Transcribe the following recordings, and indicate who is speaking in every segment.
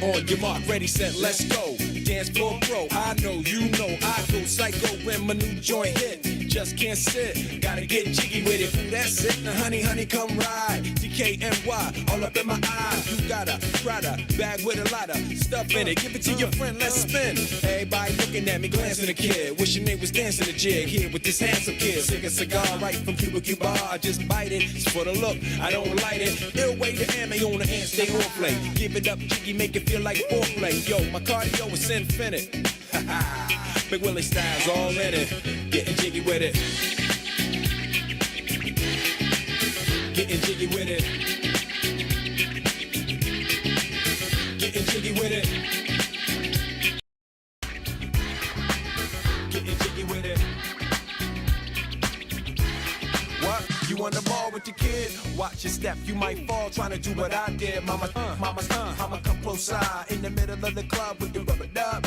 Speaker 1: On your mark, ready, set, let's go. Dance floor pro, I know, you know, I go psycho when my new joint hit. Just can't sit, gotta get jiggy with it. Ooh, that's it, now honey, honey, come ride. DKNY, all up in my eye. You got a Prada bag with a lot of stuff in it. Give it to your friend, let's spin. Everybody looking at me, glancing a kid. Wishing they was dancing a jig here with this handsome kid. Sick a cigar right from Cuba Cuba. I just bite it, it's for the look, I don't light it. Ill way to ammo on the hand, stay on play. Give it up, jiggy, make it feel like foreplay. Yo, my cardio is infinite. Big Willie style's all in it. Getting jiggy with it. Getting jiggy with it. Getting jiggy with it. Getting jiggy with it. What? You on the ball with your kid? Watch your step, you might fall trying to do what I did. Mama, I'ma come close side in the middle of the club with the rubber dub.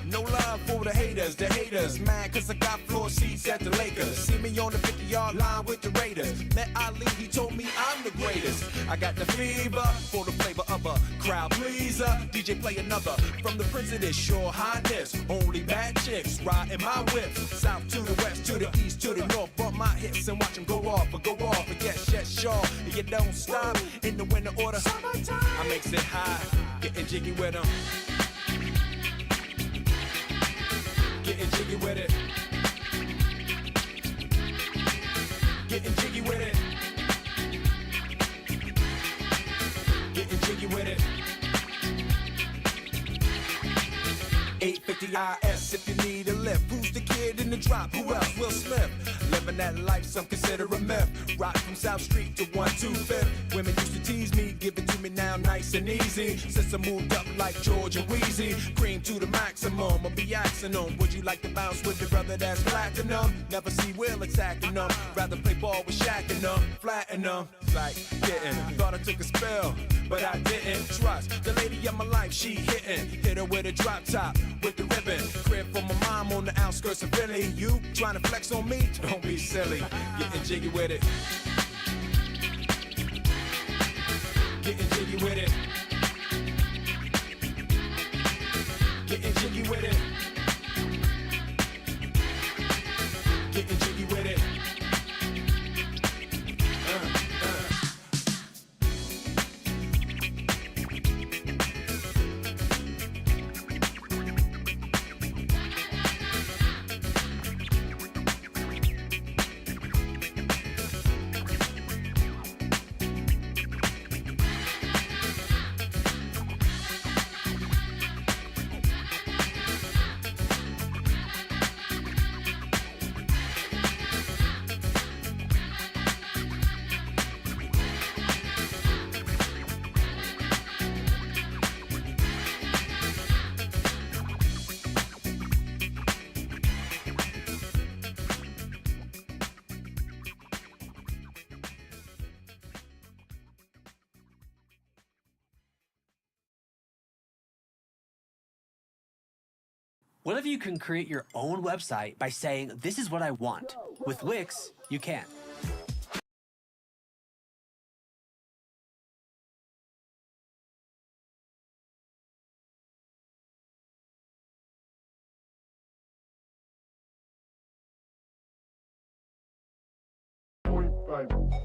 Speaker 1: No love for the haters, mad cause I got floor seats at the Lakers. See me on the 50-yard line with the Raiders. Met Ali, he told me I'm the greatest. I got the fever for the flavor of a crowd pleaser. DJ play another from the Prince of this Shore Highness. Only bad chicks riding my whip. South to the west, to the east, to the north. Bump my hips and watch them go off. Yes, sure. You don't stop in the winter order. I makes it high, getting jiggy with them. Getting jiggy with it. Getting jiggy with it. Getting jiggy with it. 850 IS if you need a lift. Who's the kid in the drop? Who else? Will Smith. Living that life, some consider a myth. Rock from South Street to 125th. Women used to tease me, give it to me now nice and easy. Since I moved up like George and Wheezy, cream to the maximum. I'll be asking them, would you like to bounce with your brother that's platinum? Never see Will attacking them. Rather play ball with Shaq and them, flatten them. Like getting, thought I took a spell, but I didn't. Trust the lady of my life, she hitting. Hit her with a drop top, with the ribbon. Crib for my mom on the outskirts of Philly. You trying to flex on me? Don't be silly. Getting jiggy with it. Getting jiggy with it. Getting jiggy with it. Getting jiggy with it.
Speaker 2: What if you can create your own website by saying, this is what I want? With Wix, you can.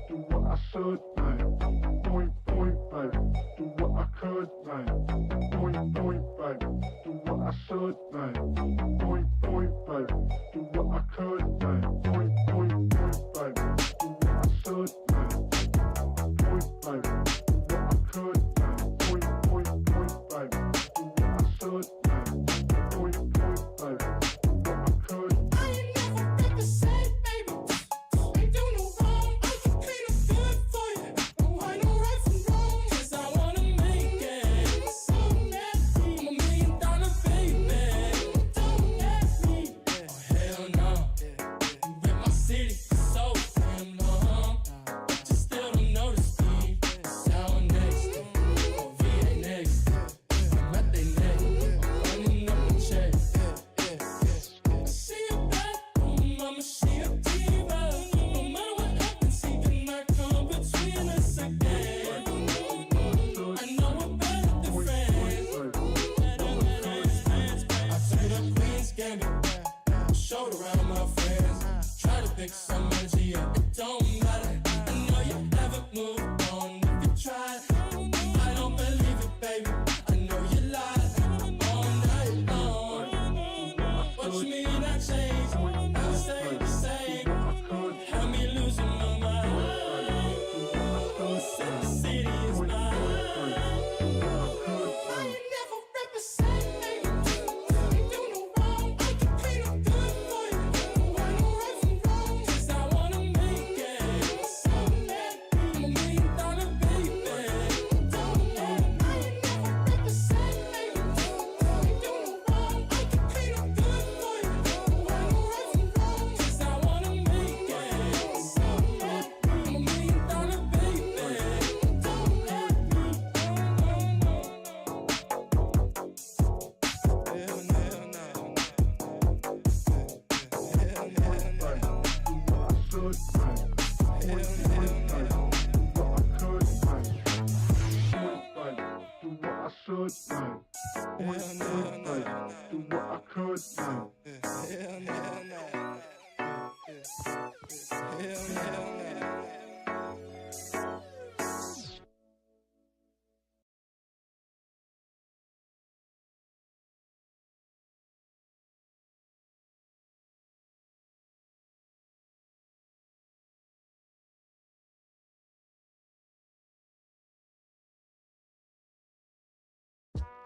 Speaker 3: Do what I should, like. Point, baby. Do what I could, like. Point, baby. Do what I should, like. Point, baby. Do what I could, like. Point, baby. Do what I should, like. Point, baby. Do what I could, like. Point, baby. Do what I should, like. Point, baby. Do what I could.
Speaker 4: I ain't never got the same, baby. Ain't do no wrong. I can clean up good for you. Don't hide no right from wrong. 'Cause I wanna make it. So nasty. I'm $1 million baby. Don't let me. Oh,
Speaker 3: could now. Point, babe. Do what I could now.
Speaker 4: Hell no. Hell no.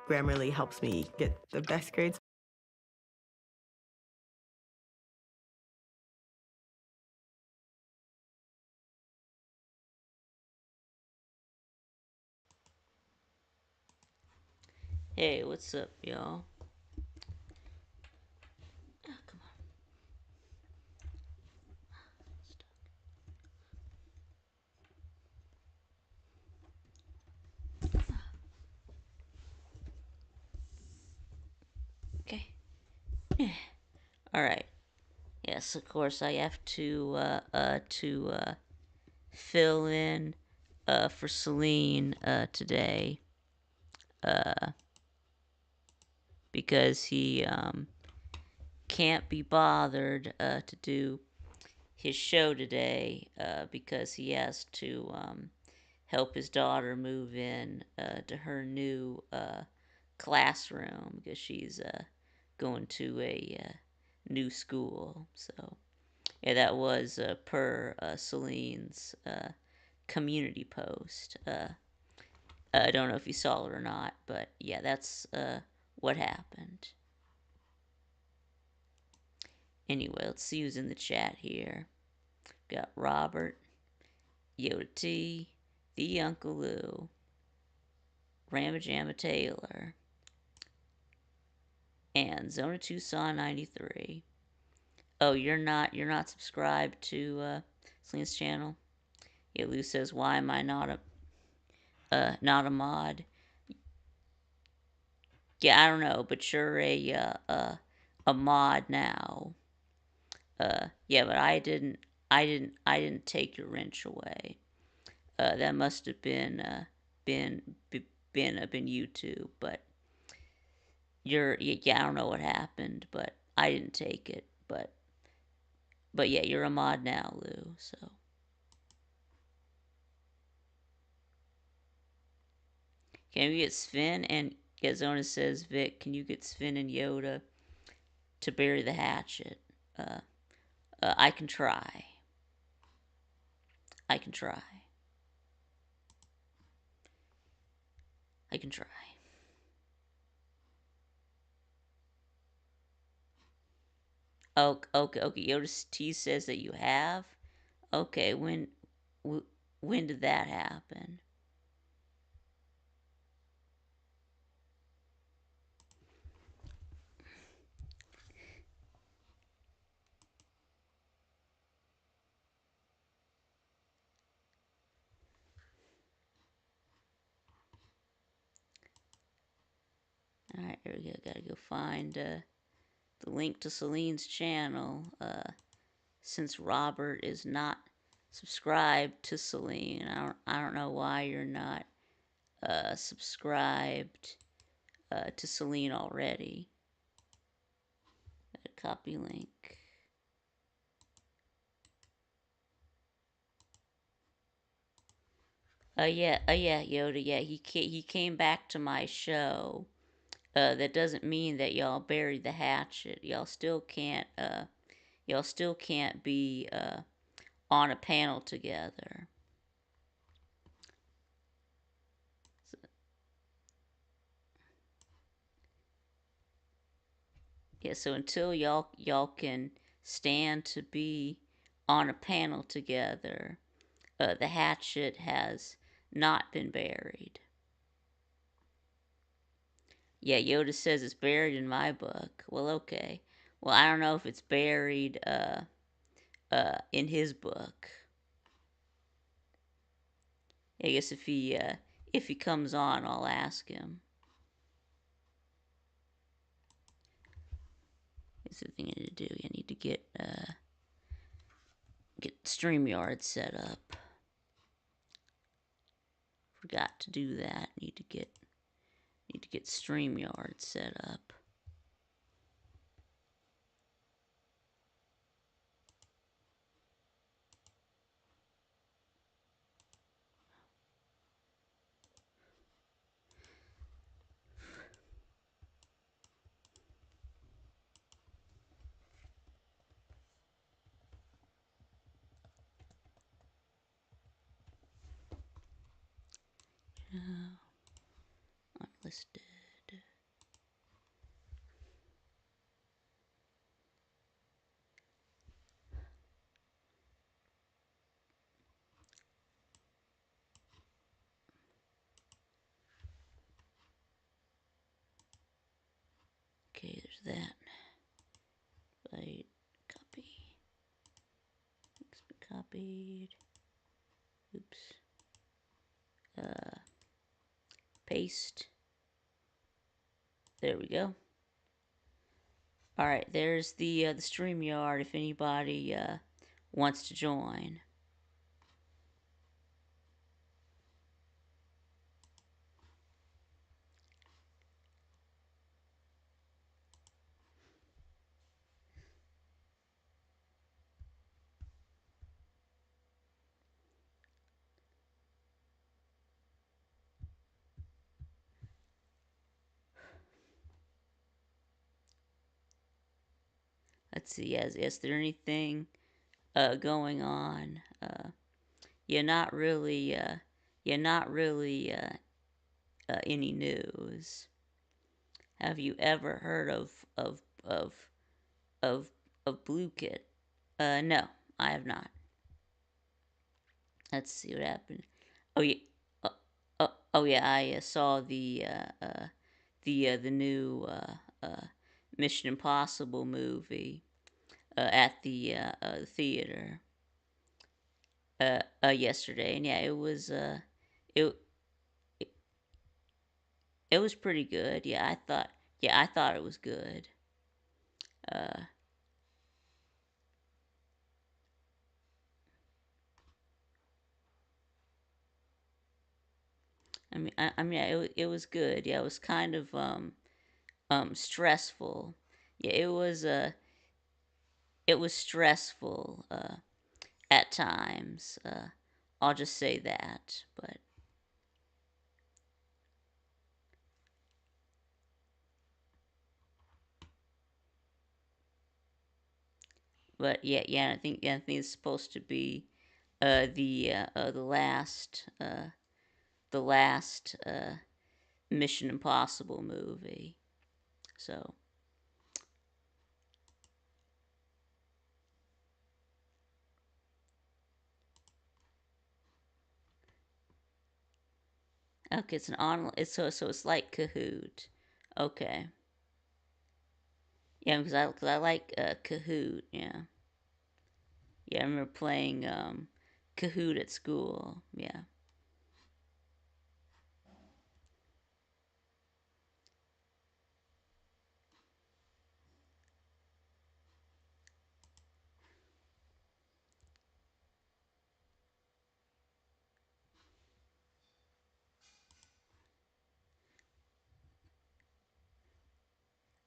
Speaker 5: Grammarly helps me get the best grades.
Speaker 6: Hey, what's up, y'all? Oh, come on. Okay. All right. Yes, of course I have to fill in for Saleen today because he can't be bothered to do his show today because he has to help his daughter move in to her new classroom because she's going to a new school. So, yeah, that was per Celine's community post. I don't know if you saw it or not, but yeah, that's what happened. Anyway, let's see who's in the chat here. Got Robert, Yoda T, the Uncle Lou, Ramajama Taylor, and Zona Tucson 93. Oh, you're not subscribed to Celine's channel? Yeah, Lou says, why am I not a mod? Yeah, I don't know, but you're a mod now. Yeah, but I didn't take your wrench away. That must have been YouTube, but yeah, I don't know what happened, but I didn't take it, but yeah, you're a mod now, Lou. So can we get Sven and Gazona says, Vic, can you get Sven and Yoda to bury the hatchet? I can try. I can try. I can try. Oh, okay, okay. Yoda T says that you have. Okay, when did that happen? All right, here we go. Gotta go find the link to Celine's channel. Since Robert is not subscribed to Celine, I don't know why you're not subscribed to Celine already. Copy link. Yeah, Yoda. Yeah, he came back to my show. That doesn't mean that y'all buried the hatchet. Y'all still can't be on a panel together. So, yeah, so until y'all can stand to be on a panel together, the hatchet has not been buried. Yeah, Yoda says it's buried in my book. Well, okay. Well, I don't know if it's buried in his book. I guess if he comes on, I'll ask him. That's the thing I need to do. I need to get StreamYard set up. Forgot to do that. Need to get Need to get StreamYard set up. Unlisted. Okay, there's that. Right, copy. It's been copied. Oops. Paste. There we go. All right, there's the StreamYard if anybody wants to join. Let's see. Is there anything going on? You're not really. You're not really any news. Have you ever heard of of Blue Kit? No, I have not. Let's see what happened. Oh yeah. Oh yeah. I saw the new Mission Impossible movie at the theater yesterday, and yeah, it it was pretty good. I thought it was good. Uh, I mean, it was good. Yeah, it was kind of stressful. Yeah, it was stressful at times. I'll just say that. But I think it's supposed to be the last Mission Impossible movie. So okay, it's an online. So it's like Kahoot. Okay. Yeah, because I like Kahoot. Yeah. Yeah, I remember playing Kahoot at school. Yeah.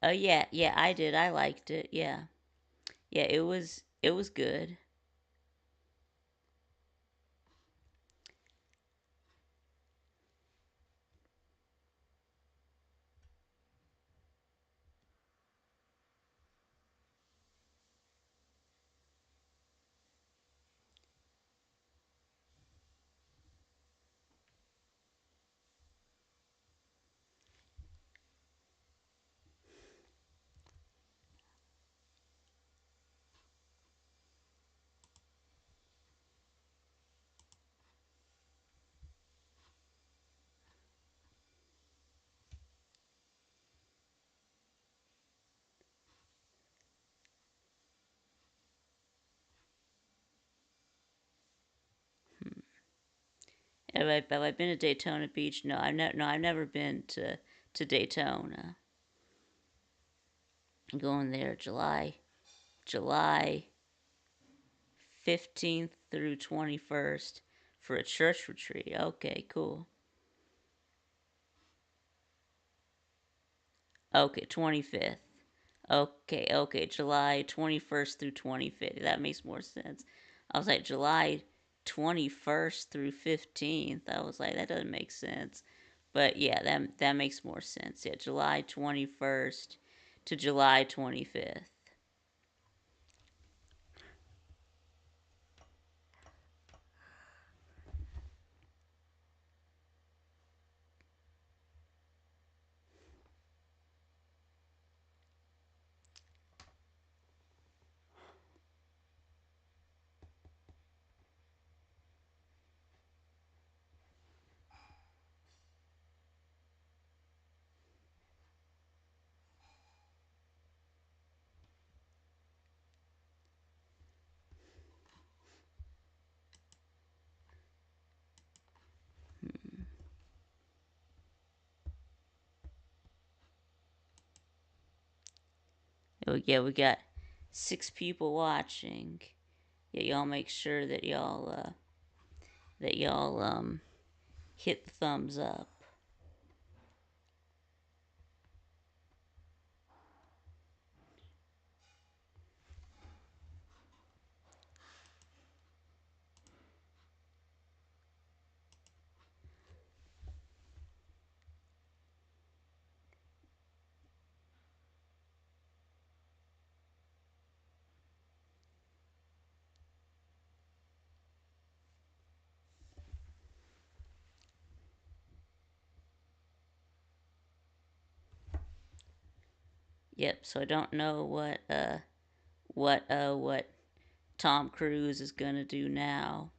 Speaker 6: Oh yeah, I did. I liked it. Yeah. Yeah, it was good. Have I been to Daytona Beach? No, I've never been to Daytona. I'm going there July 15th through 21st for a church retreat. Okay, cool. Okay, 25th. Okay, July 21st through 25th. That makes more sense. I was like, July 21st through 15th. I was like, that doesn't make sense. But yeah, that makes more sense. Yeah, July 21st to July 25th. Oh yeah, we got 6 people watching. Yeah, y'all make sure that y'all hit the thumbs up. Yep. So I don't know what Tom Cruise is gonna do now.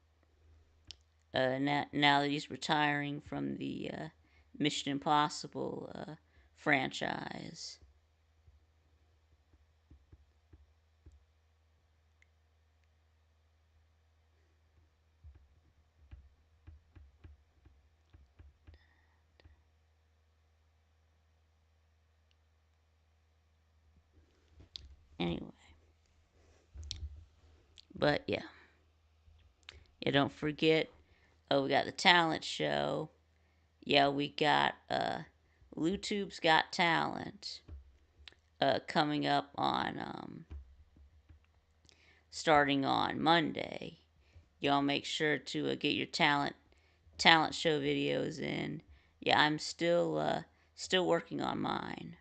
Speaker 6: Now that he's retiring from the Mission Impossible franchise. Anyway, but yeah, don't forget. Oh, we got the talent show. Yeah, we got YouTube's Got Talent coming up on starting on Monday. Y'all make sure to get your talent show videos in. Yeah, I'm still working on mine.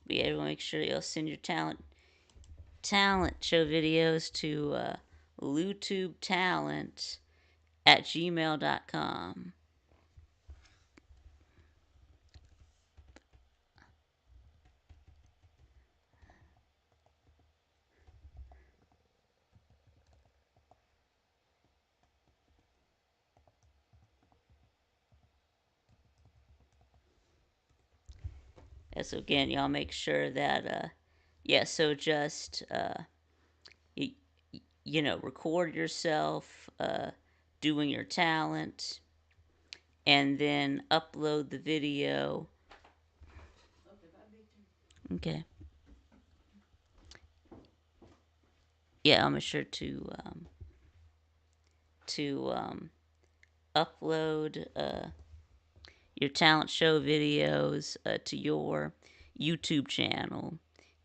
Speaker 6: But yeah, everyone make sure you'll send your talent show videos to LuTubeTalent@gmail.com. And so again, y'all make sure that so just you, record yourself doing your talent and then upload the video. Okay. Yeah, I'll make sure to upload your talent show videos to your YouTube channel.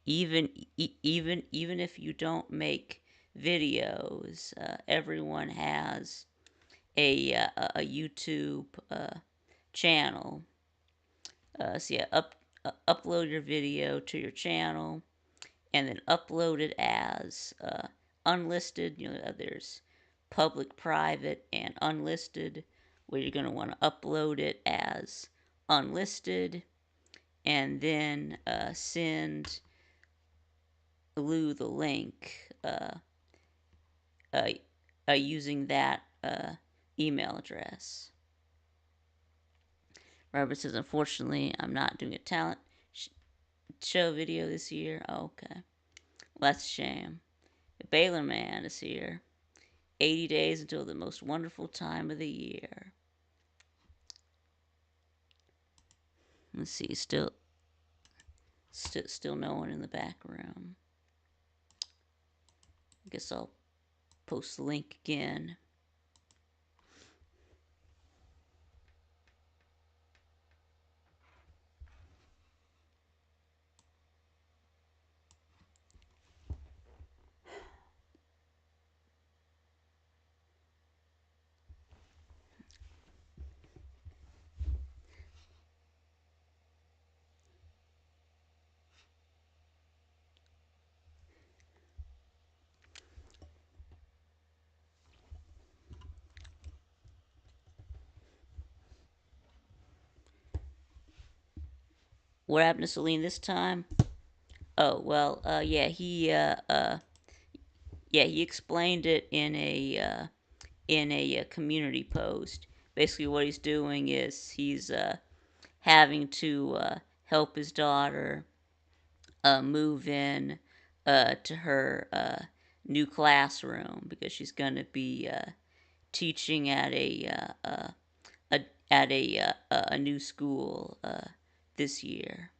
Speaker 6: Even if you don't make videos, everyone has a YouTube channel. So yeah, upload your video to your channel, and then upload it as unlisted. There's public, private, and unlisted, where you're going to want to upload it as unlisted, and then send Lou the link uh, using that email address. Robert says, unfortunately, I'm not doing a talent show video this year. Oh, okay. Well, that's a shame. Baylor Man is here. 80 days until the most wonderful time of the year. Let's see, still no one in the back room. I guess I'll post the link again. What happened to Saleen this time? Oh well, yeah, he explained it in a community post. Basically, what he's doing is he's having to help his daughter move in to her new classroom because she's going to be teaching at a new school this year.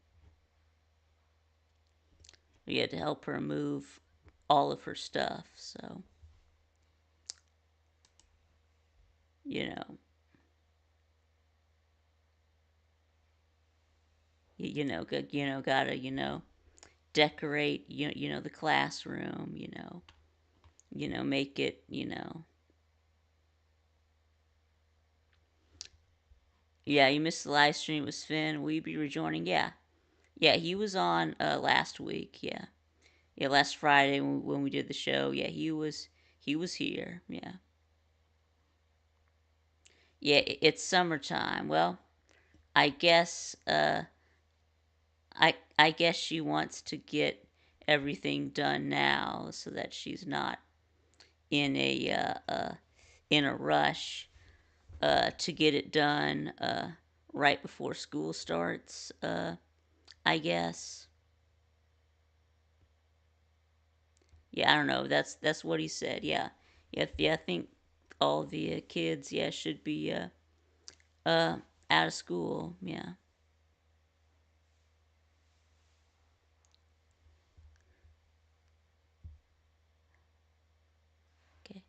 Speaker 6: We had to help her move all of her stuff, so you know, gotta decorate the classroom, make it Yeah, you missed the live stream with Finn. Will you be rejoining? Yeah, he was on last week. Yeah, last Friday when we did the show. Yeah, he was here. Yeah, it's summertime. Well, I guess I guess she wants to get everything done now so that she's not in a rush to get it done right before school starts. I guess. Yeah, I don't know. That's what he said. Yeah. I think all the kids, should be uh out of school. Yeah. Okay.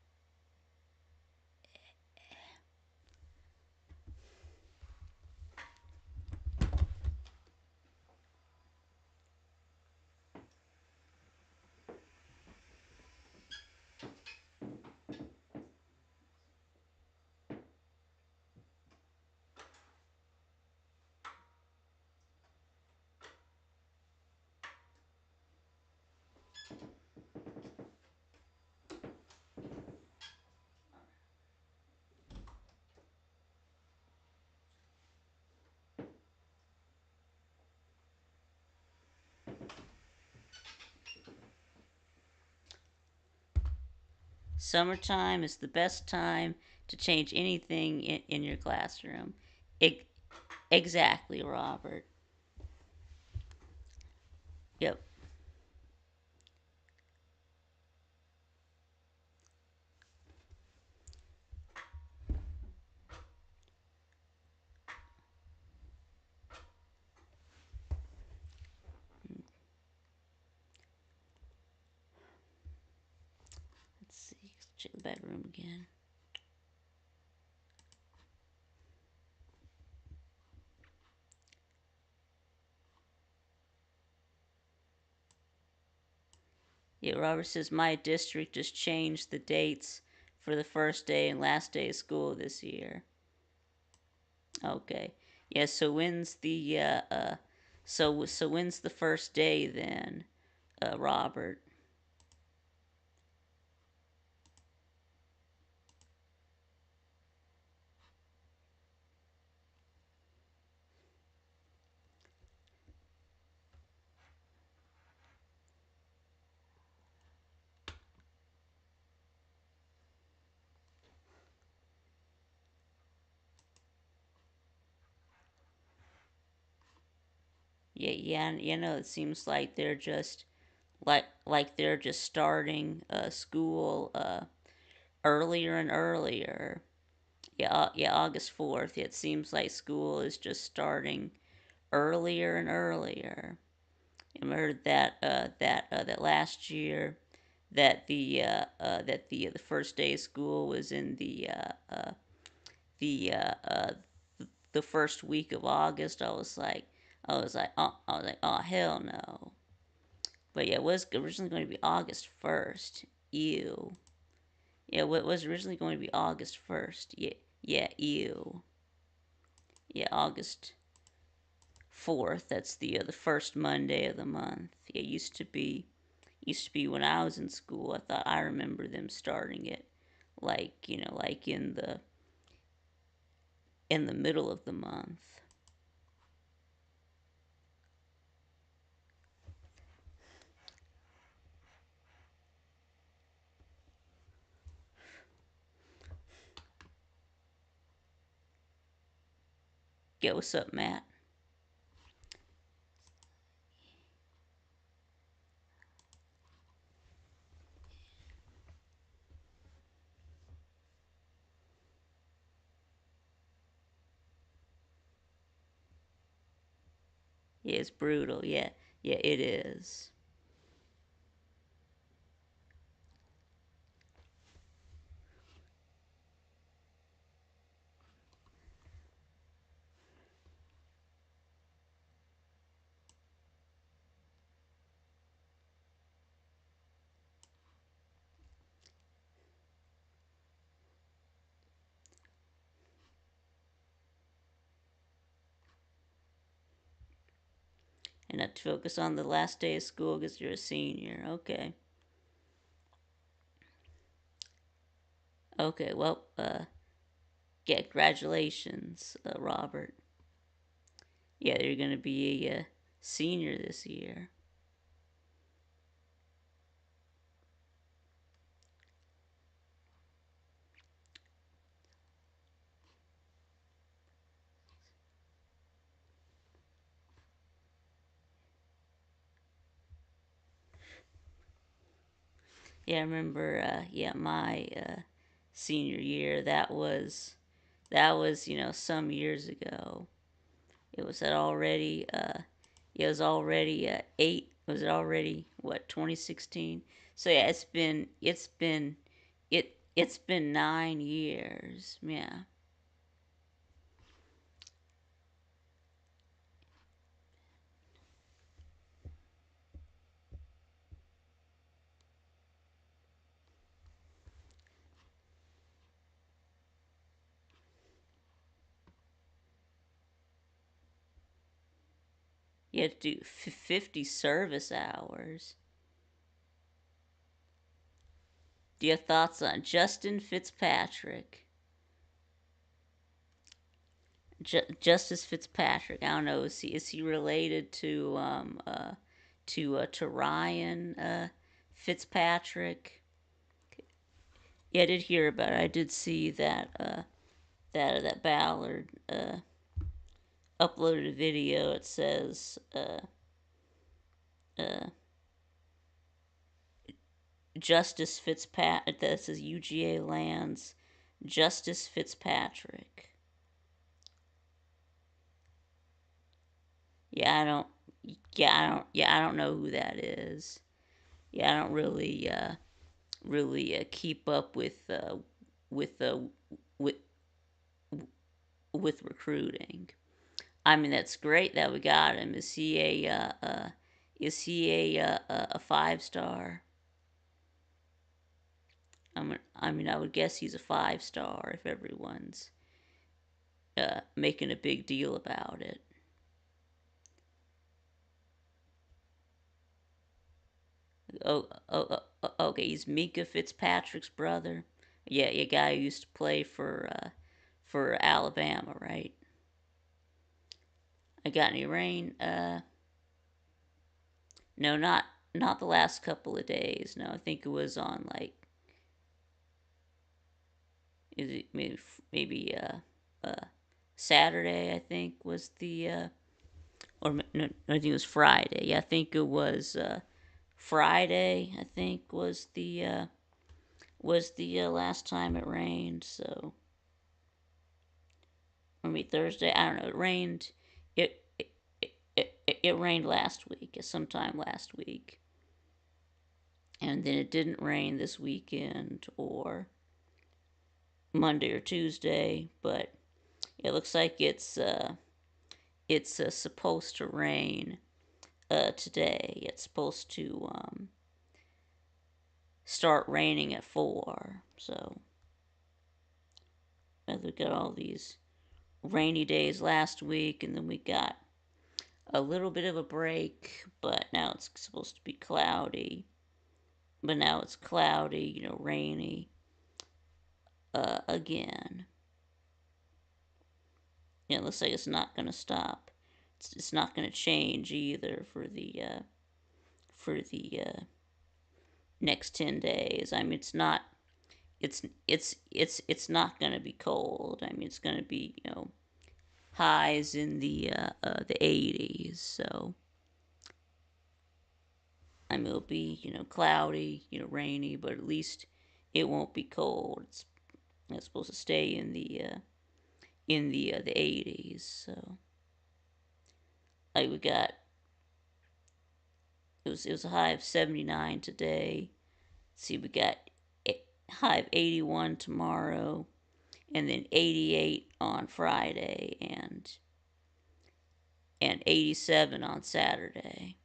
Speaker 6: Summertime is the best time to change anything in your classroom. E- exactly, Robert. Yep. Let's see. Let's check the bedroom again. Yeah, Robert says my district just changed the dates for the first day and last day of school this year. Okay. Yeah. So when's the first day then, Robert? Yeah. It seems like they're just they're just starting school earlier and earlier. Yeah, August 4th. It seems like school is just starting earlier and earlier. I remember that last year that the first day of school was in the the first week of August. I was like, oh hell no. But yeah, it was originally going to be August 1st. Ew. Yeah, it was originally going to be August 1st. Yeah, ew. Yeah, August 4th. That's the first Monday of the month. Yeah, used to be when I was in school. I remember them starting it like in the middle of the month. Yeah, what's up, Matt? Yeah, it's brutal. Yeah, it is. And not to focus on the last day of school because you're a senior. Okay. Okay. Well, yeah. Congratulations, Robert. Yeah, you're gonna be a senior this year. Yeah, I remember. Yeah, my senior year. That was some years ago. It was at already. It was already eight. Was it already what 2016? So yeah, it's been 9 years. Yeah. You had to do 50 service hours. Do you have thoughts on Justin Fitzpatrick? Justice Fitzpatrick. I don't know. Is he related to Ryan Fitzpatrick? Yeah, I did hear about it. I did see that Ballard uploaded a video. It says uh, Justice Fitzpatrick. That says UGA lands Justice Fitzpatrick. Yeah, I don't. I don't know who that is. Yeah, I don't really keep up with with with recruiting. I mean, that's great that we got him. Is he a 5 star? I mean, I would guess he's a 5 star if everyone's making a big deal about it. Okay, he's Mika Fitzpatrick's brother. Yeah, a guy who used to play for Alabama, right? I got any rain? No, not the last couple of days. No, I think it was on like is it maybe Saturday. I think was or no, I think it was Friday. Yeah, I think it was Friday. I think was the last time it rained. So or maybe Thursday. I don't know. It rained. It it rained last week, sometime last week, and then it didn't rain this weekend or Monday or Tuesday, but it looks like it's supposed to rain today. It's supposed to start raining at 4. So we got all these rainy days last week, and then we got a little bit of a break, but now it's supposed to be cloudy. But now it's cloudy, rainy again. It looks like it's not going to stop. It's not going to change either for the next 10 days. I mean, it's not going to be cold. I mean, it's going to be highs in the 80s. So I mean, it'll be cloudy, rainy, but at least it won't be cold. It's supposed to stay in the 80s. So like we got it was a high of 79 today. Let's see, we got a high of 81 tomorrow, and then 88 on Friday, and 87 on Saturday.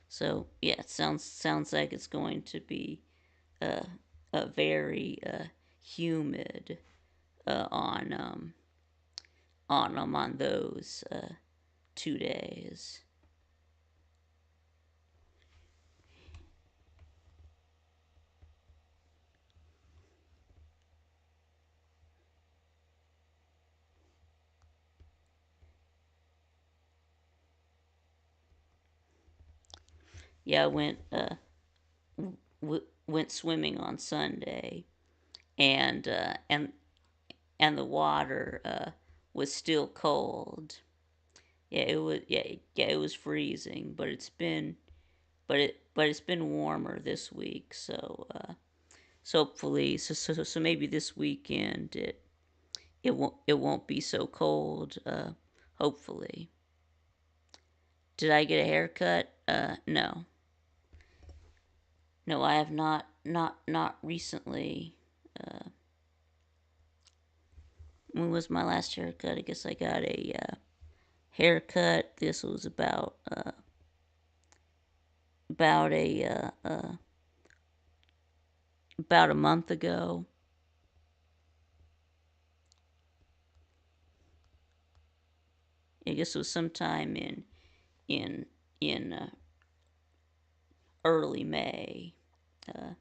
Speaker 6: So yeah, it sounds like it's going to be uh, a very humid on those 2 days. Yeah, I went swimming on Sunday, and the water was still cold. Yeah, it was. Yeah, it was freezing, but it's been warmer this week. So hopefully, so maybe this weekend it won't be so cold. Hopefully. Did I get a haircut? No. No, I have not recently. Uh, when was my last haircut? I guess I got a haircut. This was about a month ago. I guess it was sometime in in early May, uh,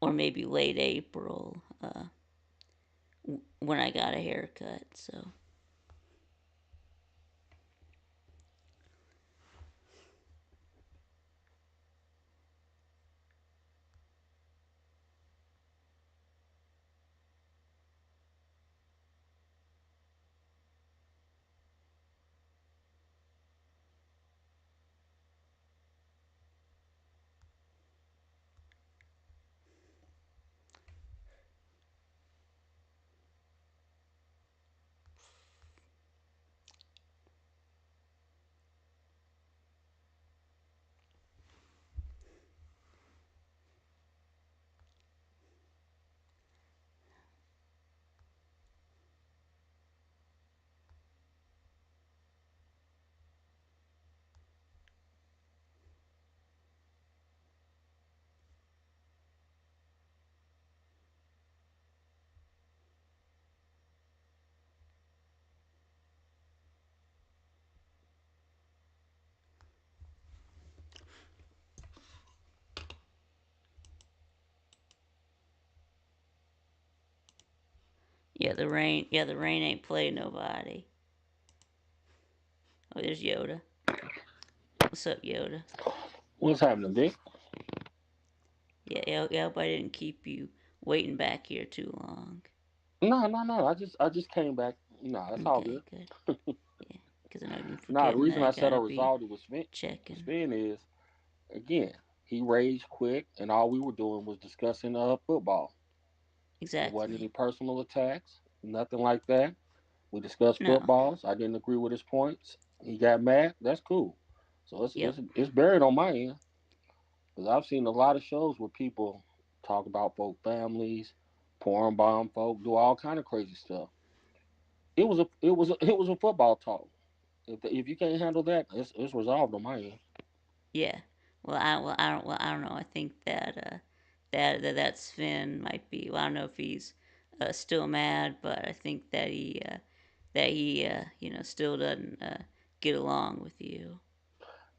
Speaker 6: or maybe late April, when I got a haircut. So yeah, the rain. Yeah, the rain ain't played nobody. Oh, there's Yoda. What's up, Yoda?
Speaker 7: What's happening, Vic?
Speaker 6: Yeah, I hope I didn't keep you waiting back here too long.
Speaker 7: No, no, no. I just came back. No, that's all
Speaker 6: Okay,
Speaker 7: good.
Speaker 6: good. Yeah, because I know you've been
Speaker 7: No, the
Speaker 6: forgetting that
Speaker 7: reason
Speaker 6: I
Speaker 7: I said I
Speaker 6: gotta be
Speaker 7: resolved it with
Speaker 6: checking.
Speaker 7: spin is again. He raged quick, and all we were doing was discussing football. It wasn't any
Speaker 6: Exactly.
Speaker 7: personal attacks, nothing like that. We discussed
Speaker 6: No.
Speaker 7: footballs. I didn't agree with his points. He got mad. That's cool. So
Speaker 6: Yep.
Speaker 7: it's buried on my end because I've seen a lot of shows where people talk about folk families, porn bomb folk, do all kind of crazy stuff. It was a football talk. If you can't handle that, it's resolved on my end.
Speaker 6: Yeah. Well, I don't know. I think that that Sven might be. Well, I don't know if he's still mad, but I think that he still doesn't get along with you.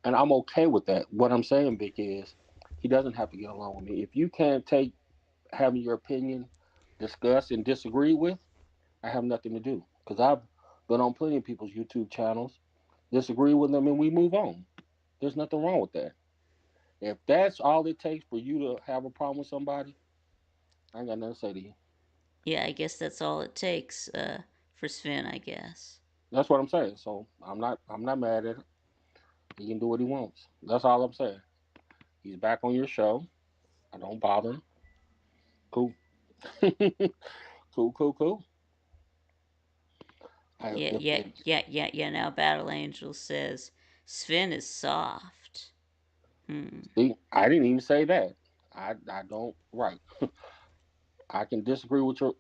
Speaker 7: And I'm okay with that. What I'm saying, Vic, is he doesn't have to get along with me. If you can't take having your opinion discussed and disagreed with, I have nothing to do because I've been on plenty of people's YouTube channels, disagree with them, and we move on. There's nothing wrong with that. If that's all it takes for you to have a problem with somebody, I ain't got nothing to say to you.
Speaker 6: Yeah, I guess that's all it takes for Sven. I guess.
Speaker 7: That's what I'm saying. So I'm not mad at it. He can do what he wants. That's all I'm saying. He's back on your show. I don't bother him. Cool. Cool, cool, cool.
Speaker 6: Yeah, yeah, yeah, yeah, yeah. Now Battle Angel says Sven is soft. Hmm.
Speaker 7: See, I didn't even say that. I don't right. I can disagree with your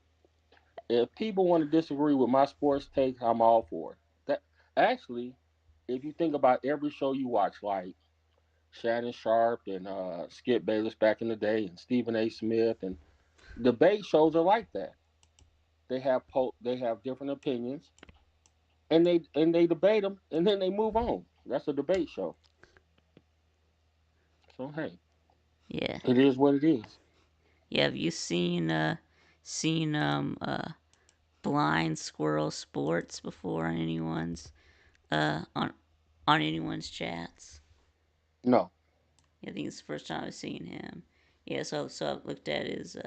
Speaker 7: if people want to disagree with my sports take, I'm all for it. That actually, if you think about every show you watch, like Shannon Sharp and Skip Bayless back in the day, and Stephen A. Smith, and debate shows are like that. They have different opinions, and they debate them, and then they move on. That's a debate show. So hey,
Speaker 6: Yeah.
Speaker 7: it is what it is.
Speaker 6: Yeah. Have you seen Blind Squirrel Sports before on anyone's uh on on anyone's chats?
Speaker 7: No,
Speaker 6: Yeah, I think it's the first time I've seen him. Yeah, so I've looked at his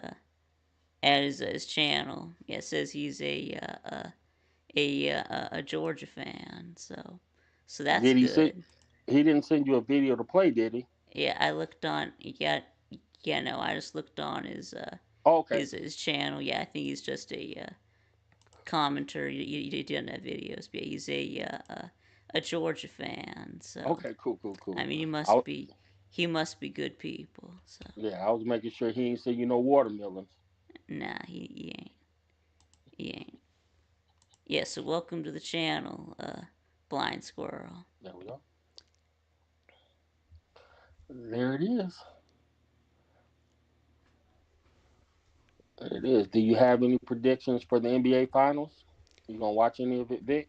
Speaker 6: channel. Yeah, it says he's a Georgia fan. So that's
Speaker 7: did he send?
Speaker 6: good.
Speaker 7: He didn't send you a video to play, did he?
Speaker 6: Yeah, I looked on. Yeah, no, I just looked on
Speaker 7: Oh, okay,
Speaker 6: his channel. Yeah, I think he's just a commenter. He doesn't have videos, but yeah, he's a Georgia fan. So
Speaker 7: okay, cool, cool,
Speaker 6: I
Speaker 7: cool.
Speaker 6: mean,
Speaker 7: I,
Speaker 6: he must be good people. So
Speaker 7: yeah, I was making sure he ain't send you no watermelons.
Speaker 6: nah, he ain't. He ain't. Yeah, so welcome to the channel, Blind Squirrel.
Speaker 7: There we go. There it is. There it is. Do you have any predictions for the NBA Finals? You gonna watch any of it, Vic?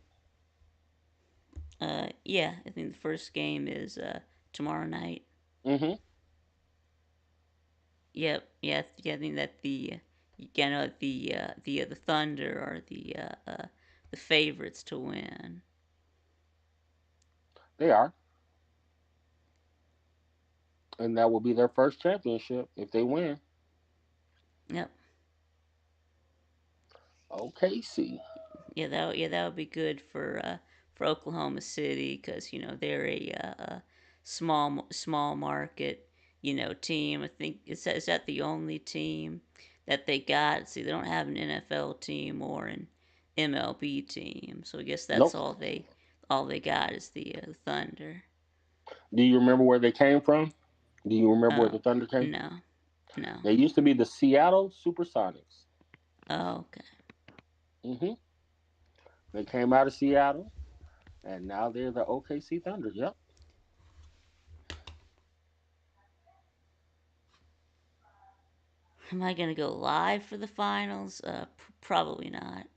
Speaker 6: Yeah, I think the first game is tomorrow night.
Speaker 7: Mm-hmm.
Speaker 6: Yep, yeah, yeah. I think that the Thunder are the favorites to win.
Speaker 7: They are, and that will be their first championship if they win.
Speaker 6: Yep.
Speaker 7: Okay, see.
Speaker 6: That would be good for Oklahoma City because they're a small market team. I think is that the only team that they got. See, they don't have an NFL team or an MLB team, so I guess that's
Speaker 7: Nope.
Speaker 6: all they got is the Thunder.
Speaker 7: Do you remember where they came from? Do you remember where
Speaker 6: Oh
Speaker 7: the Thunder came?
Speaker 6: no, no.
Speaker 7: They used to be the Seattle Supersonics.
Speaker 6: Oh, okay.
Speaker 7: Mm-hmm. They came out of Seattle, and now they're the OKC Thunder. Yep.
Speaker 6: Am I gonna go live for the finals? Probably not.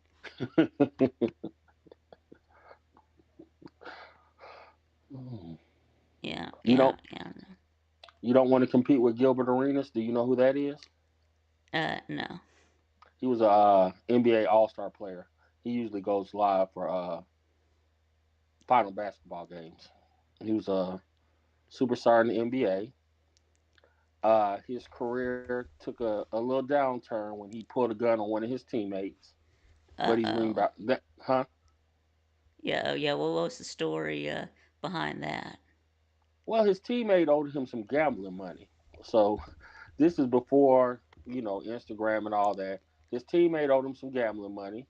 Speaker 6: Yeah,
Speaker 7: you
Speaker 6: yeah,
Speaker 7: don't
Speaker 6: yeah. I don't know.
Speaker 7: you don't want to compete with Gilbert Arenas? Do you know who that is?
Speaker 6: No.
Speaker 7: He was a NBA All Star player. He usually goes live for final basketball games. He was a superstar in the NBA. His career took a little downturn when he pulled a gun on one of his teammates,
Speaker 6: Uh
Speaker 7: but he's bringing
Speaker 6: oh.
Speaker 7: back that, huh?
Speaker 6: Yeah. Oh yeah. What was the story behind that?
Speaker 7: Well, his teammate owed him some gambling money. So this is before, Instagram and all that. His teammate owed him some gambling money.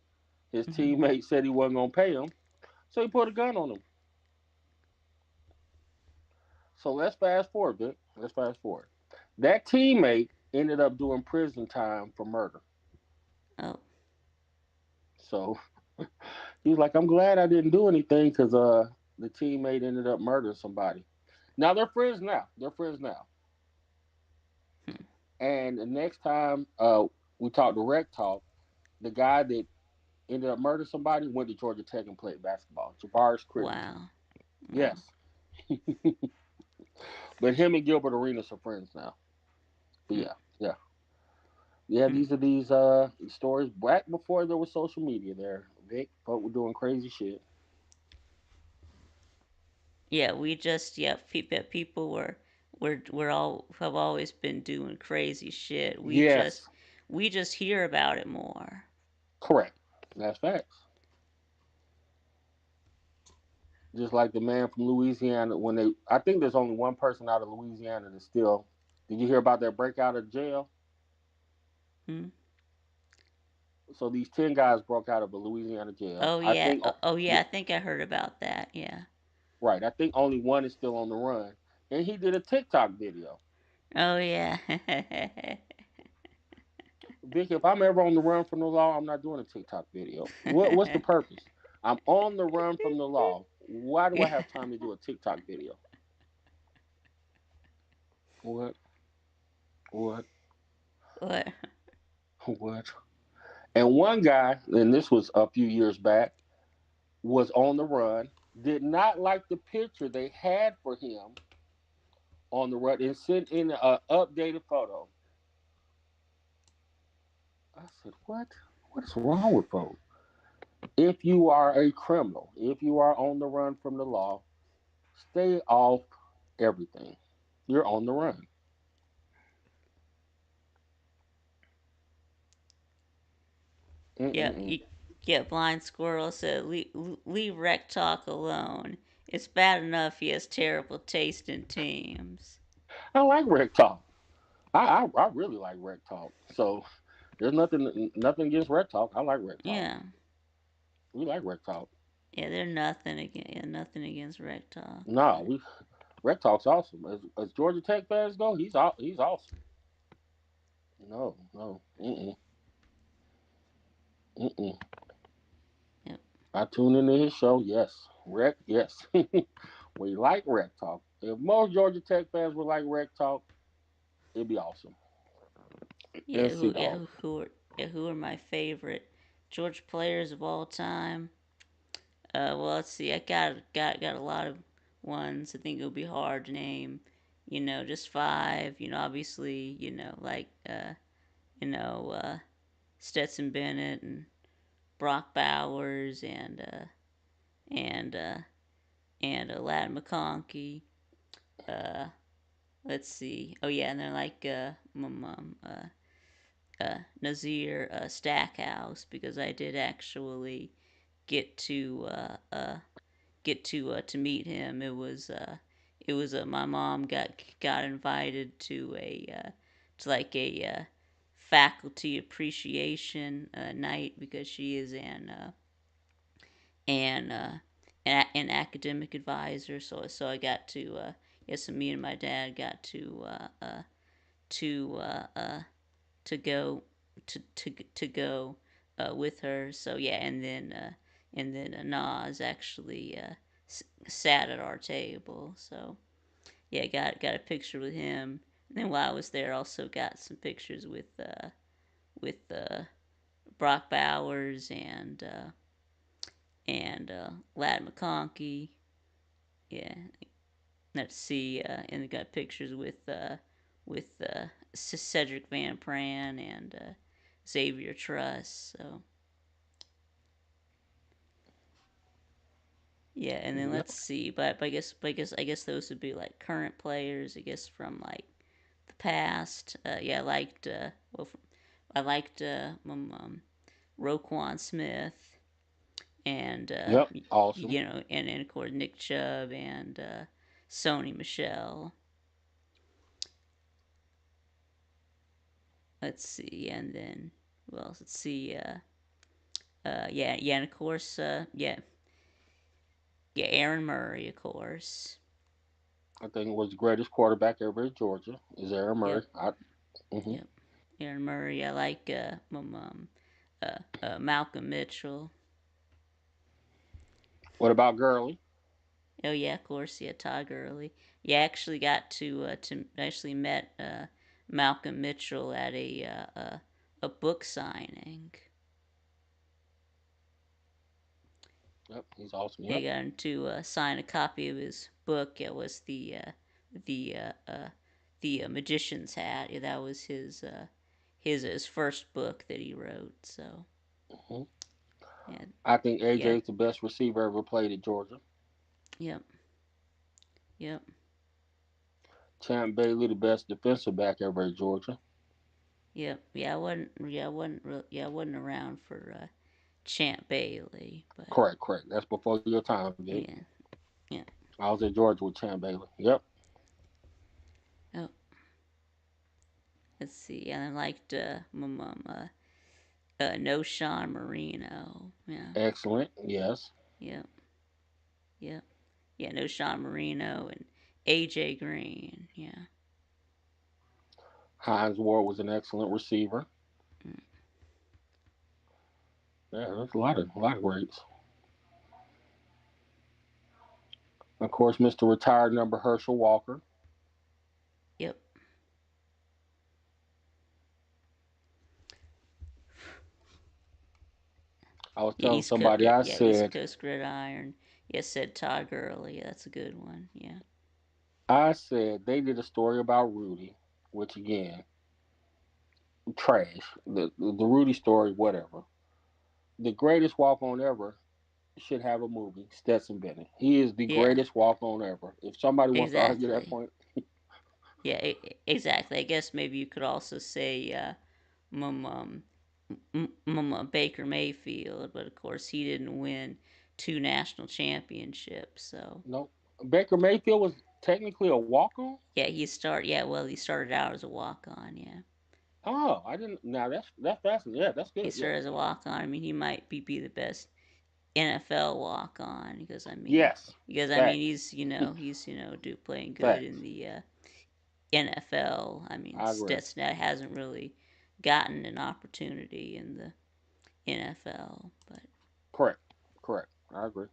Speaker 7: His
Speaker 6: Mhm.
Speaker 7: teammate said he wasn't gonna pay him, so he put a gun on him. So let's fast forward, Vic. Let's fast forward. That teammate ended up doing prison time for murder.
Speaker 6: Oh,
Speaker 7: So he was like, "I'm glad I didn't do anything because the teammate ended up murdering somebody." Now they're friends now. They're friends now.
Speaker 6: hmm.
Speaker 7: And the next time we talked to Rec Talk, the guy that ended up murdering somebody went to Georgia Tech and played basketball. Javaris Crittenton.
Speaker 6: Wow. Wow.
Speaker 7: Yes, but him and Gilbert Arenas are friends now. But
Speaker 6: Hmm.
Speaker 7: yeah, yeah, yeah.
Speaker 6: Hmm.
Speaker 7: These stories back before there was social media. There, Vic, folk were doing crazy shit.
Speaker 6: Yeah, we just yeah, people were all have always been doing crazy shit.
Speaker 7: Yes,
Speaker 6: We just hear about it more.
Speaker 7: correct. That's facts. Just like the man from Louisiana, I think there's only one person out of Louisiana that's still. Did you hear about that breakout of jail?
Speaker 6: Hmm?
Speaker 7: So these 10 guys broke out of a Louisiana jail.
Speaker 6: Oh
Speaker 7: I
Speaker 6: yeah.
Speaker 7: think,
Speaker 6: Oh yeah, I think I heard about that. Yeah.
Speaker 7: right. I think only one is still on the run, and he did a TikTok video.
Speaker 6: Oh yeah.
Speaker 7: Vic, if I'm ever on the run from the law, I'm not doing a TikTok video. What's the purpose? I'm on the run from the law. Why do I have time to do a TikTok video? What? What?
Speaker 6: What?
Speaker 7: What? And one guy, and this was a few years back, was on the run, did not like the picture they had for him on the run, and sent in an updated photo. I said, "What? What is wrong with folks? If you are a criminal, if you are on the run from the law, stay off everything. You're on the run."
Speaker 6: Yeah.
Speaker 7: Mm-mm-mm.
Speaker 6: Yeah. Blind Squirrel said, leave Rec Talk alone. It's bad enough he has terrible taste in teams."
Speaker 7: I like Rec Talk. I really like Rec Talk. So there's nothing against Rec Talk. I like Rec Talk.
Speaker 6: Yeah.
Speaker 7: We like Rec Talk.
Speaker 6: Yeah. They're nothing against. Yeah, nothing against Rec Talk.
Speaker 7: No, we Rec Talk's awesome. As Georgia Tech fans go, he's awesome. No, no, mm-mm.
Speaker 6: Yep.
Speaker 7: I tune into his show. Yes, Rec. Yes, we like Rec Talk. If most Georgia Tech fans would like Rec Talk, it'd be awesome.
Speaker 6: Yeah.
Speaker 7: And
Speaker 6: Who? Yeah.
Speaker 7: Seagull.
Speaker 6: Who are? Yeah. Who are my favorite Georgia players of all time? Well, let's see. I got a lot of ones. I think it'll be hard to name. Just five. Obviously, you know, Stetson Bennett and Brock Bowers and Ladd McConkey. Uh, let's see. Oh yeah, and then like Nazir Stackhouse because I did actually get to meet him. It was my mom got invited to a faculty appreciation night because she is an an academic advisor. So I got to yes, so me and my dad got to to go to go with her. So yeah, and then Nas actually sat at our table. So yeah, got a picture with him. And then while I was there, also got some pictures with Brock Bowers and Ladd McConkey. Yeah, let's see, and got pictures with Cedric Van Pran and Xavier Truss. So yeah, and then
Speaker 7: Yep.
Speaker 6: let's see, but I guess those would be like current players. I guess from like the past. Yeah, I liked Roquan Smith and
Speaker 7: Yep. Awesome.
Speaker 6: and of course Nick Chubb and Sony Michelle. Let's see, and then who else? Let's see. Yeah, and of course, yeah, Aaron Murray, of course.
Speaker 7: I think it was the greatest quarterback ever at Georgia. Is Aaron
Speaker 6: Yep,
Speaker 7: Murray? Hmm.
Speaker 6: yep. Aaron Murray. I like Malcolm Mitchell.
Speaker 7: What about Gurley?
Speaker 6: Oh yeah, of course. Yeah, Todd Gurley. Yeah, I actually got to actually met Malcolm Mitchell at a book signing.
Speaker 7: Yep, he's awesome.
Speaker 6: Yeah, I
Speaker 7: Yep,
Speaker 6: got him to sign a copy of his book. It was the Magician's Hat. Yeah, that was his first book that he wrote. So
Speaker 7: hmm
Speaker 6: yeah,
Speaker 7: I think
Speaker 6: yeah,
Speaker 7: AJ is the best receiver ever played at Georgia.
Speaker 6: yep, yep,
Speaker 7: Champ Bailey, the best defensive back ever at Georgia.
Speaker 6: yep. I wasn't around for Champ Bailey, but
Speaker 7: Correct, correct. That's before your time, Vic.
Speaker 6: yeah, yeah.
Speaker 7: I was at Georgia with Champ Bailey. Yep,
Speaker 6: Oh, let's see. And I liked No Sean Marino. Yeah,
Speaker 7: excellent. Yes,
Speaker 6: yep, yep. Yeah, No Sean Marino and AJ Green. Yeah.
Speaker 7: Hines Ward was an excellent receiver.
Speaker 6: Mm.
Speaker 7: Yeah, there's a lot of greats. Of course, Mr. Retired number Herschel Walker.
Speaker 6: Yep.
Speaker 7: I was
Speaker 6: Yeah,
Speaker 7: telling somebody, I
Speaker 6: East
Speaker 7: said,
Speaker 6: Coast Gridiron. Yeah, said Todd Gurley. Yeah, that's a good one. Yeah.
Speaker 7: they did a story about Rudy, which again, trash. The Rudy story, whatever. The greatest walk on ever should have a movie. Stetson Bennett. He is the
Speaker 6: Yeah.
Speaker 7: greatest walk on ever. If somebody wants to argue that
Speaker 6: Exactly.
Speaker 7: point,
Speaker 6: Yeah. Exactly. I guess maybe you could also say Mum, Baker Mayfield, but of course he didn't win two national championships. So
Speaker 7: no. Baker Mayfield was technically a walk on.
Speaker 6: yeah, he started out as a walk on. Yeah.
Speaker 7: Oh, I didn't. Now that's fascinating. Yeah, that's
Speaker 6: He
Speaker 7: good. Yeah.
Speaker 6: started as a walk on. I mean, he might be the best NFL walk on
Speaker 7: Yes.
Speaker 6: because I mean
Speaker 7: Facts.
Speaker 6: he's do playing good in
Speaker 7: Facts.
Speaker 6: the NFL. I mean
Speaker 7: I agree.
Speaker 6: Stetson hasn't really gotten an opportunity in the NFL, but
Speaker 7: Correct. Correct. I agree.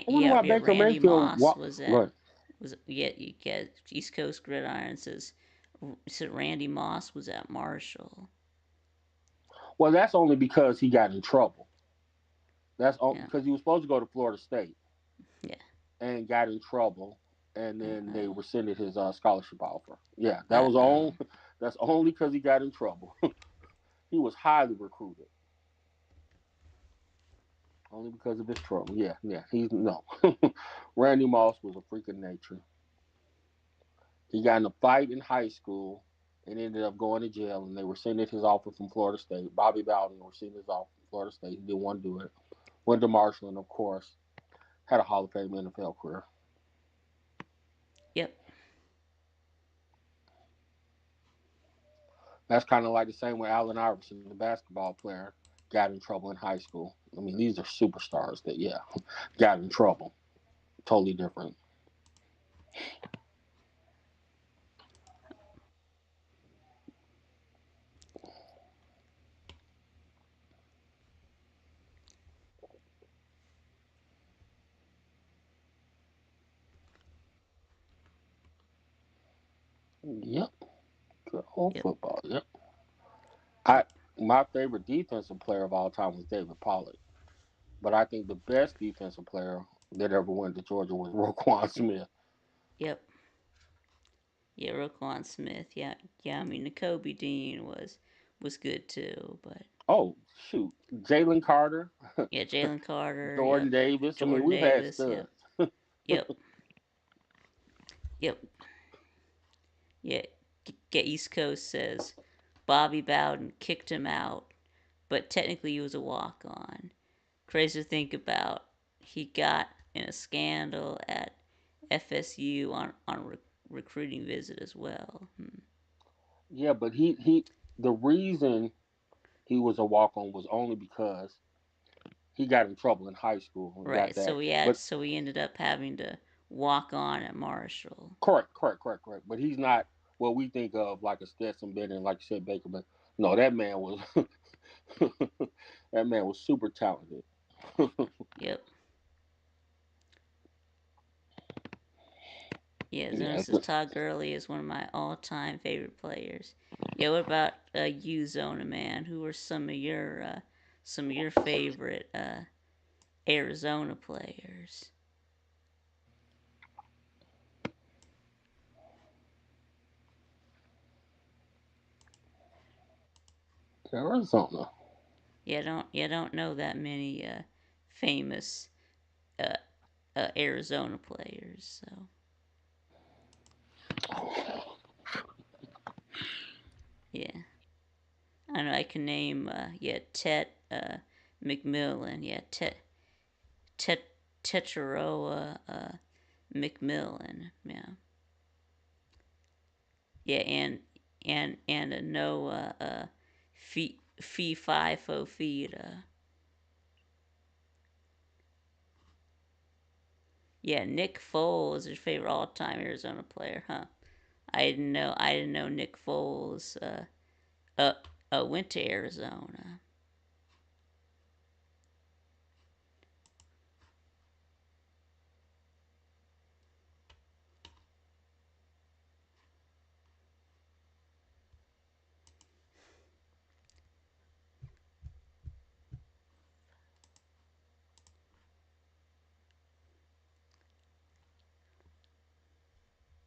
Speaker 7: I wonder why Baker
Speaker 6: Randy
Speaker 7: Mayfield
Speaker 6: Moss
Speaker 7: walk.
Speaker 6: was
Speaker 7: Go
Speaker 6: at
Speaker 7: ahead.
Speaker 6: was yeah you get East Coast Gridiron said Randy Moss was at Marshall.
Speaker 7: Well, that's only because he got in trouble. That's
Speaker 6: Yeah,
Speaker 7: because he was supposed to go to Florida State
Speaker 6: yeah.
Speaker 7: and got in trouble, and then they
Speaker 6: Oh,
Speaker 7: rescinded his scholarship offer. Yeah, that
Speaker 6: uh
Speaker 7: was
Speaker 6: oh.
Speaker 7: on. That's only because he got in trouble. He was highly recruited, only because of his trouble. Yeah, yeah. He's no. Randy Moss was a freak of nature. He got in a fight in high school and ended up going to jail, and they rescinded his offer from Florida State. Bobby Bowden rescinded his offer from Florida State. He didn't want to do it. Went to Marshall, and of course, had a Hall of Fame NFL career.
Speaker 6: Yep,
Speaker 7: That's kind of like the same way Allen Iverson, the basketball player, got in trouble in high school. I mean, these are superstars that, yeah, got in trouble. Totally different. Yep. Good old
Speaker 6: yep,
Speaker 7: football. Yep. I
Speaker 6: yep,
Speaker 7: My favorite defensive player of all time was David Pollard, but I think the best defensive player that ever went to Georgia was Roquan Smith.
Speaker 6: yep. Yeah, Roquan Smith. Yeah, yeah. I mean, the Kobe Dean was good too, but
Speaker 7: Oh shoot, Jalen Carter,
Speaker 6: yeah, Jalen Carter.
Speaker 7: Jordan
Speaker 6: Yep,
Speaker 7: Davis. I mean,
Speaker 6: Jordan
Speaker 7: we've had
Speaker 6: Davis. Yep,
Speaker 7: studs.
Speaker 6: yep, yep. Yeah, get East Coast says Bobby Bowden kicked him out, but technically he was a walk on. Crazy to think about. He got in a scandal at FSU on a recruiting visit as well.
Speaker 7: Yeah, but the reason he was a walk on was only because he got in trouble in high school and got
Speaker 6: Right.
Speaker 7: that. But
Speaker 6: So he ended up having to walk on at Marshall.
Speaker 7: correct. But he's not what we think of like a Stetson Bennett, like you said, Baker. But no, that man was that man was super talented.
Speaker 6: Yep. Yeah,
Speaker 7: Yeah,
Speaker 6: Zonas Todd Gurley is one of my all-time favorite players. Yeah, what about you, Zona man? Who are some of your favorite Arizona players?
Speaker 7: Arizona.
Speaker 6: Don't know that many famous uh, Arizona players. So yeah, I know I can name Tet McMillan. Tet Teteroa McMillan. And a Noah Fee Fi Fo Feed. Yeah, Nick Foles is your favorite all-time Arizona player, huh? I didn't know Nick Foles uh, went to Arizona.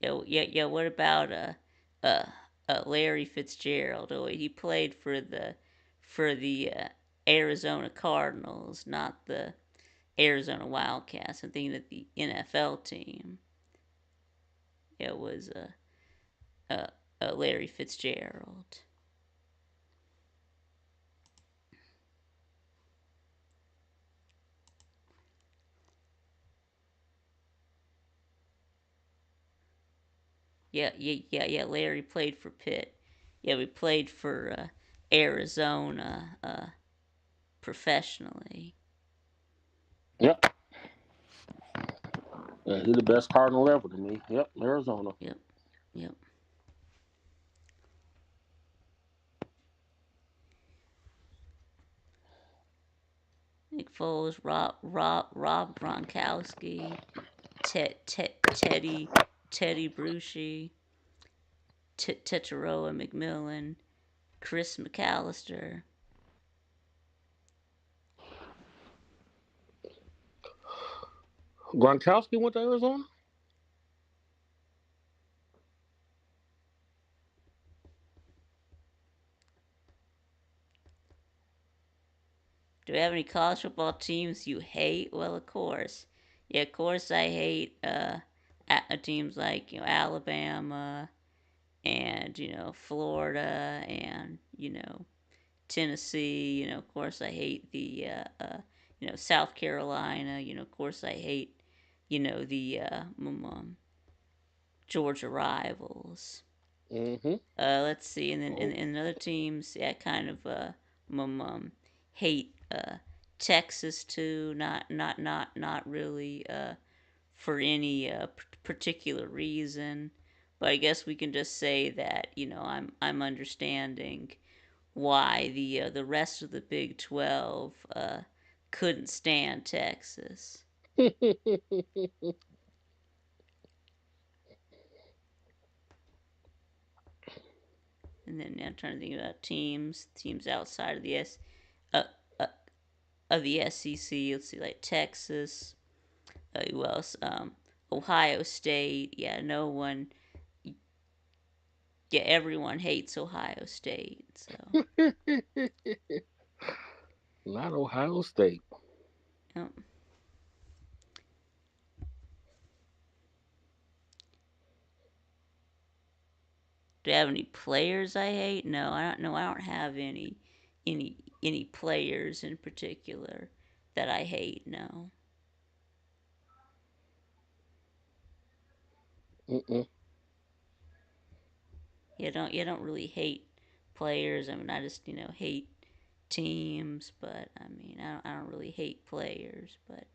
Speaker 6: Yeah. What about uh, Larry Fitzgerald? Oh, he played for the Arizona Cardinals, not the Arizona Wildcats. I'm thinking of the NFL team. It was uh, Larry Fitzgerald. Yeah. Larry played for Pitt. Yeah, we played for Arizona professionally.
Speaker 7: Yep. Yeah, he's the best Cardinal ever to me. Yep, Arizona.
Speaker 6: Yep, yep. Nick Foles, Rob Gronkowski, Teddy Bruschi, Tetaroa McMillan, Chris McAllister.
Speaker 7: Gronkowski went to Arizona.
Speaker 6: Do we have any college football teams you hate? Well, of course. Yeah, of course I hate teams like Alabama and Florida and Tennessee. Of course I hate the South Carolina. Of course I hate the Georgia rivals.
Speaker 7: Mm-hmm.
Speaker 6: Let's see, and then
Speaker 7: Oh,
Speaker 6: in other teams, yeah, kind of hate Texas too. Not really for any particular reason, but I guess we can just say that I'm understanding why the rest of the Big 12 couldn't stand Texas. And then I'm trying to think about teams outside of uh, uh, the SEC. Let's see, like Texas. Who else? Ohio State. Yeah, no one. Yeah, everyone hates Ohio State. So,
Speaker 7: not Ohio State.
Speaker 6: yep. Do I have any players I hate? No, I don't know. I don't have any players in particular that I hate. No.
Speaker 7: Mm-mm.
Speaker 6: You don't really hate players. I mean, I just hate teams, but I mean, I don't really hate players, but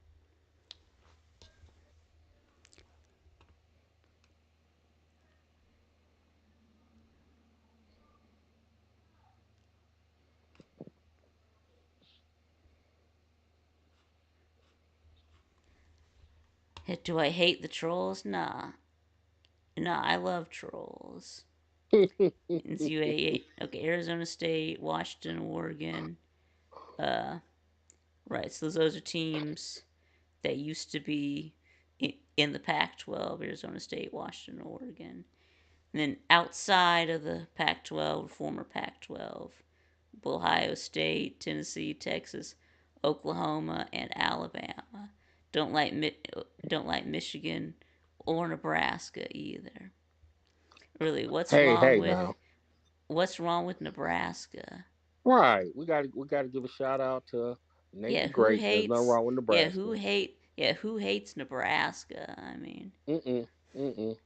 Speaker 6: do I hate the trolls? Nah, nah, I love trolls. It's UA8. Okay, Arizona State, Washington, Oregon. Uh, right. So those are teams that used to be in the Pac-12: Arizona State, Washington, Oregon. And then outside of the Pac-12, former Pac-12, Ohio State, Tennessee, Texas, Oklahoma, and Alabama. Don't like don't like Michigan or Nebraska either. Really,
Speaker 7: Hey, hey, now.
Speaker 6: what's wrong with Nebraska?
Speaker 7: Right. We got to give a shout out to Nate
Speaker 6: Yeah,
Speaker 7: the
Speaker 6: who
Speaker 7: Great. There's nothing
Speaker 6: hates?
Speaker 7: wrong with
Speaker 6: Yeah,
Speaker 7: Nebraska.
Speaker 6: who hates Nebraska? I mean,
Speaker 7: Mm-mm. Mm-mm.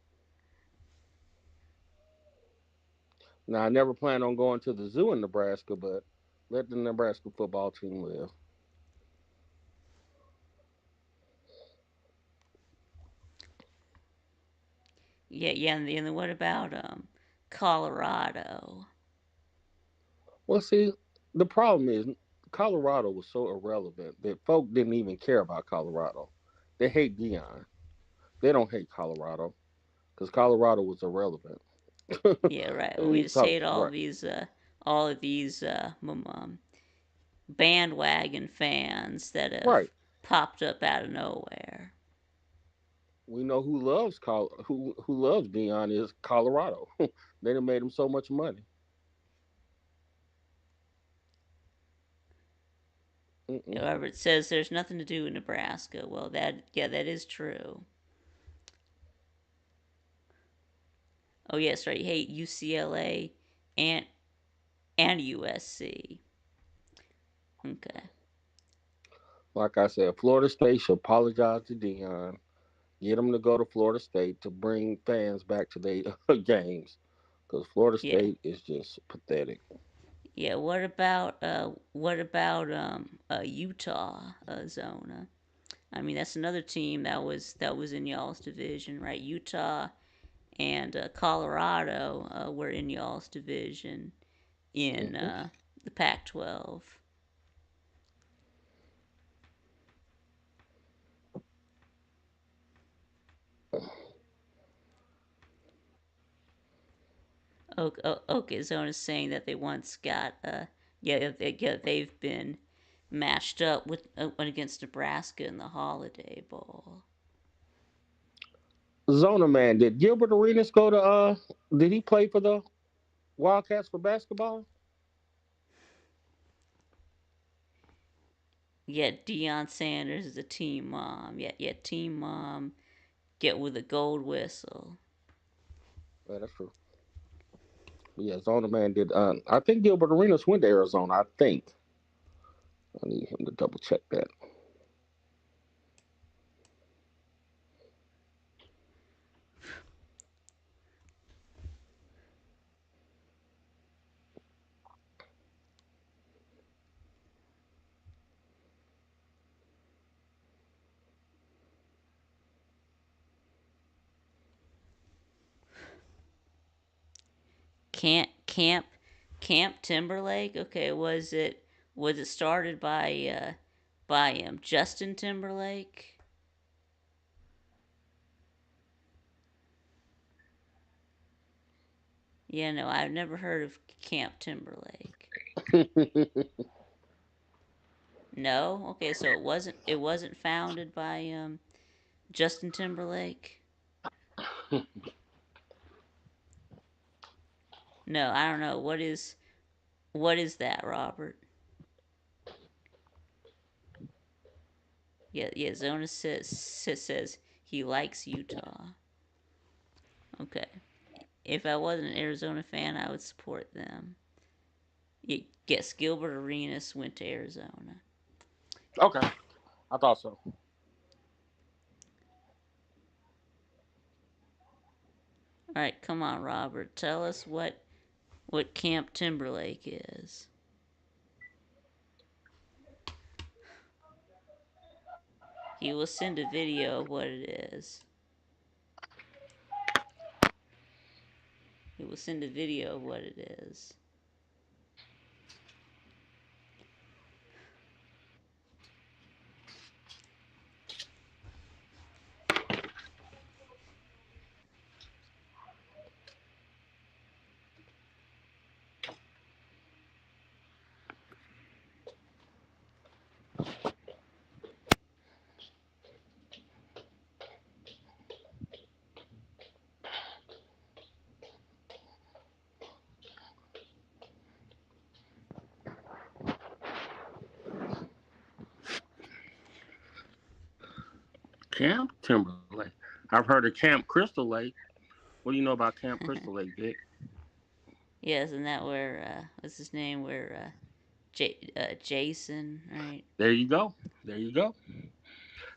Speaker 7: Now I never plan on going to the zoo in Nebraska, but let the Nebraska football team live.
Speaker 6: yeah, and then what about Colorado?
Speaker 7: Well, see, the problem is Colorado was so irrelevant that folk didn't even care about Colorado. They hate Dion. They don't hate Colorado because Colorado was irrelevant. What
Speaker 6: Yeah, right.
Speaker 7: are
Speaker 6: Well, we
Speaker 7: you
Speaker 6: just
Speaker 7: talking?
Speaker 6: hate
Speaker 7: Right,
Speaker 6: all of these bandwagon fans that have
Speaker 7: right.
Speaker 6: popped up out of nowhere.
Speaker 7: We know who loves who loves Dion is Colorado. They done made him so much money. Mm-mm.
Speaker 6: Robert says there's nothing to do in Nebraska. Well, that is true. Oh yes, right. You hate UCLA and USC. Okay.
Speaker 7: Like I said, Florida State should apologize to Dion. Get him to go to Florida State to bring fans back to their games because Florida
Speaker 6: Yeah.
Speaker 7: State is just pathetic.
Speaker 6: Yeah. What about Utah, Zona? I mean, that's another team that was in y'all's division, right? Utah and Colorado were in y'all's division in
Speaker 7: Hmm.
Speaker 6: the Pac-12. Oklahoma is saying that they once got they've been matched up with against Nebraska in the Holiday Bowl.
Speaker 7: Zona man, did Gilbert Arenas go to? Did he play for the Wildcats for basketball?
Speaker 6: Yeah, Deion Sanders is a team mom. Yeah, team mom. Get with a gold whistle.
Speaker 7: Yeah, that's true. But yeah, Zona man did. I think Gilbert Arenas went to Arizona. I think. I need him to double check that.
Speaker 6: Camp Camp Camp Timberlake. Okay, was it started by Justin Timberlake? Yeah, no, I've never heard of Camp Timberlake. No, okay, so it wasn't founded by Justin Timberlake. No, I don't know what is that, Robert? Yeah, Zona says he likes Utah. Okay, if I wasn't an Arizona fan, I would support them. Yes, Gilbert Arenas went to Arizona.
Speaker 7: Okay, I thought so.
Speaker 6: All right, come on, Robert. Tell us what Camp Timberlake is. He will send a video of what it is. He will send a video of what it is.
Speaker 7: Camp Timberlake. I've heard of Camp Crystal Lake. What do you know about Camp Crystal Lake, Vic?
Speaker 6: Yeah, isn't that where what's his name? Where Jason, right?
Speaker 7: There you go. There you go.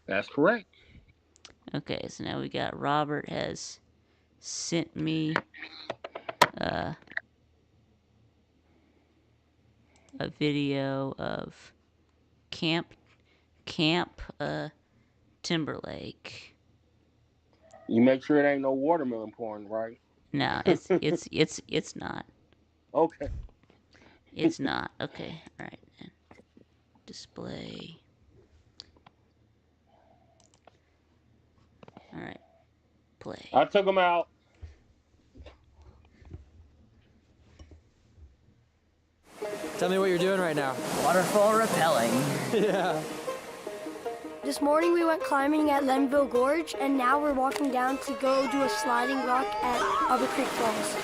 Speaker 7: That's correct.
Speaker 6: Okay, so now we got Robert has sent me uh, a video of Camp Timberlake.
Speaker 7: You make sure it ain't no watermelon porn, right?
Speaker 6: No, it's not.
Speaker 7: Okay.
Speaker 6: It's not. Okay, all right. Display. All right, play.
Speaker 7: I took them out.
Speaker 8: Tell me what you're doing right now.
Speaker 9: Waterfall rappelling.
Speaker 8: Yeah.
Speaker 10: This morning we went climbing at Lenville Gorge, and now we're walking down to go do a sliding rock at Upper Creek Falls.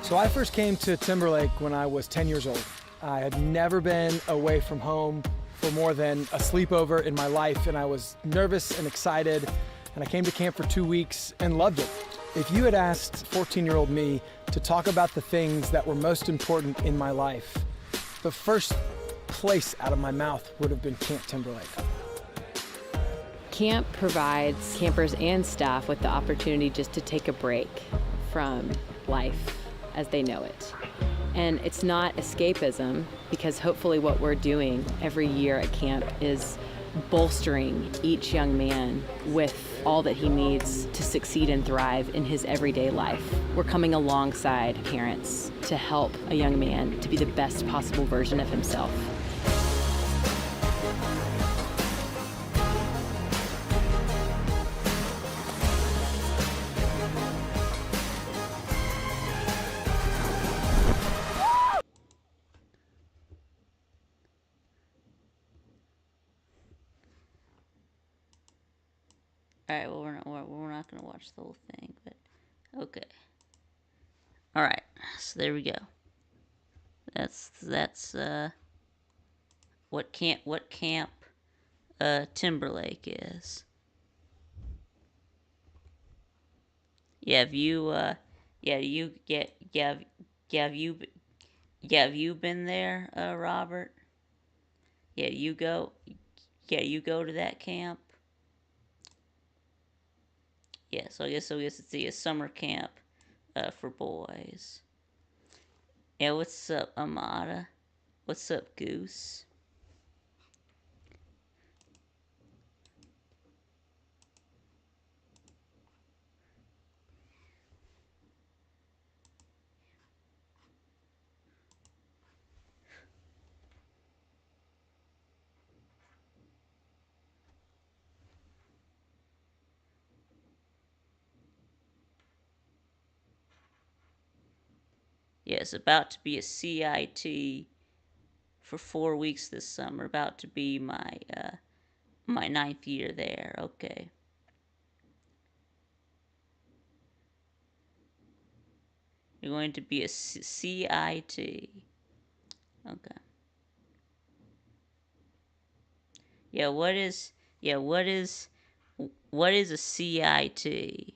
Speaker 8: So I first came to Timberlake when I was 10 years old. I had never been away from home for more than a sleepover in my life, and I was nervous and excited, and I came to camp for 2 weeks and loved it. If you had asked 14-year-old me to talk about the things that were most important in my life, the first place out of my mouth would have been Camp Timberlake.
Speaker 11: Camp provides campers and staff with the opportunity just to take a break from life as they know it. And it's not escapism, because hopefully what we're doing every year at camp is bolstering each young man with all that he needs to succeed and thrive in his everyday life. We're coming alongside parents to help a young man to be the best possible version of himself.
Speaker 6: All right, well we're not gonna watch the whole thing, but okay. All right, so there we go. That's what camp Timberlake is. Yeah, have you have you been there, Robert? You go to that camp. Yeah, so I guess it's a summer camp for boys. Yeah, what's up, Amada? What's up, Goose? Yeah, it's about to be a CIT for 4 weeks this summer. About to be my my 9th year there. Okay. You're going to be a CIT. Okay. Yeah, what is a CIT?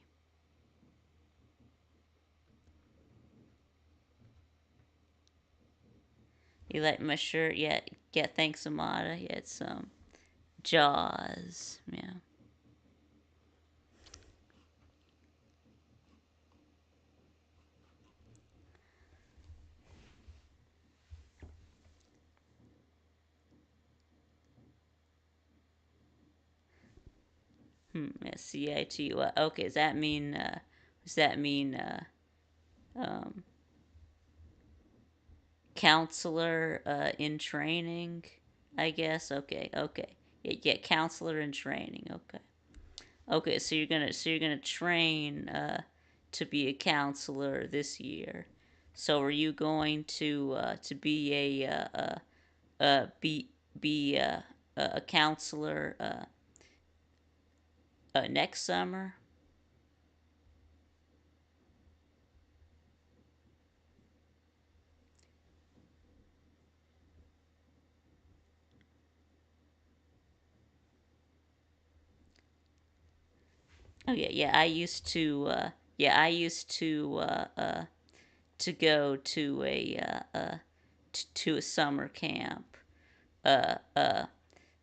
Speaker 6: You like my shirt? Yeah, yeah. Thanks, Amada. Yeah, it's Jaws. Yeah. CITY. Okay, does that mean? Does that mean? Um, Counselor in training? I guess. Okay. Okay. Yeah. Yeah. Counselor in training. Okay. Okay. So you're gonna train to be a counselor this year. So are you going to be be a counselor next summer? Oh yeah, yeah. I used to go to to a summer camp.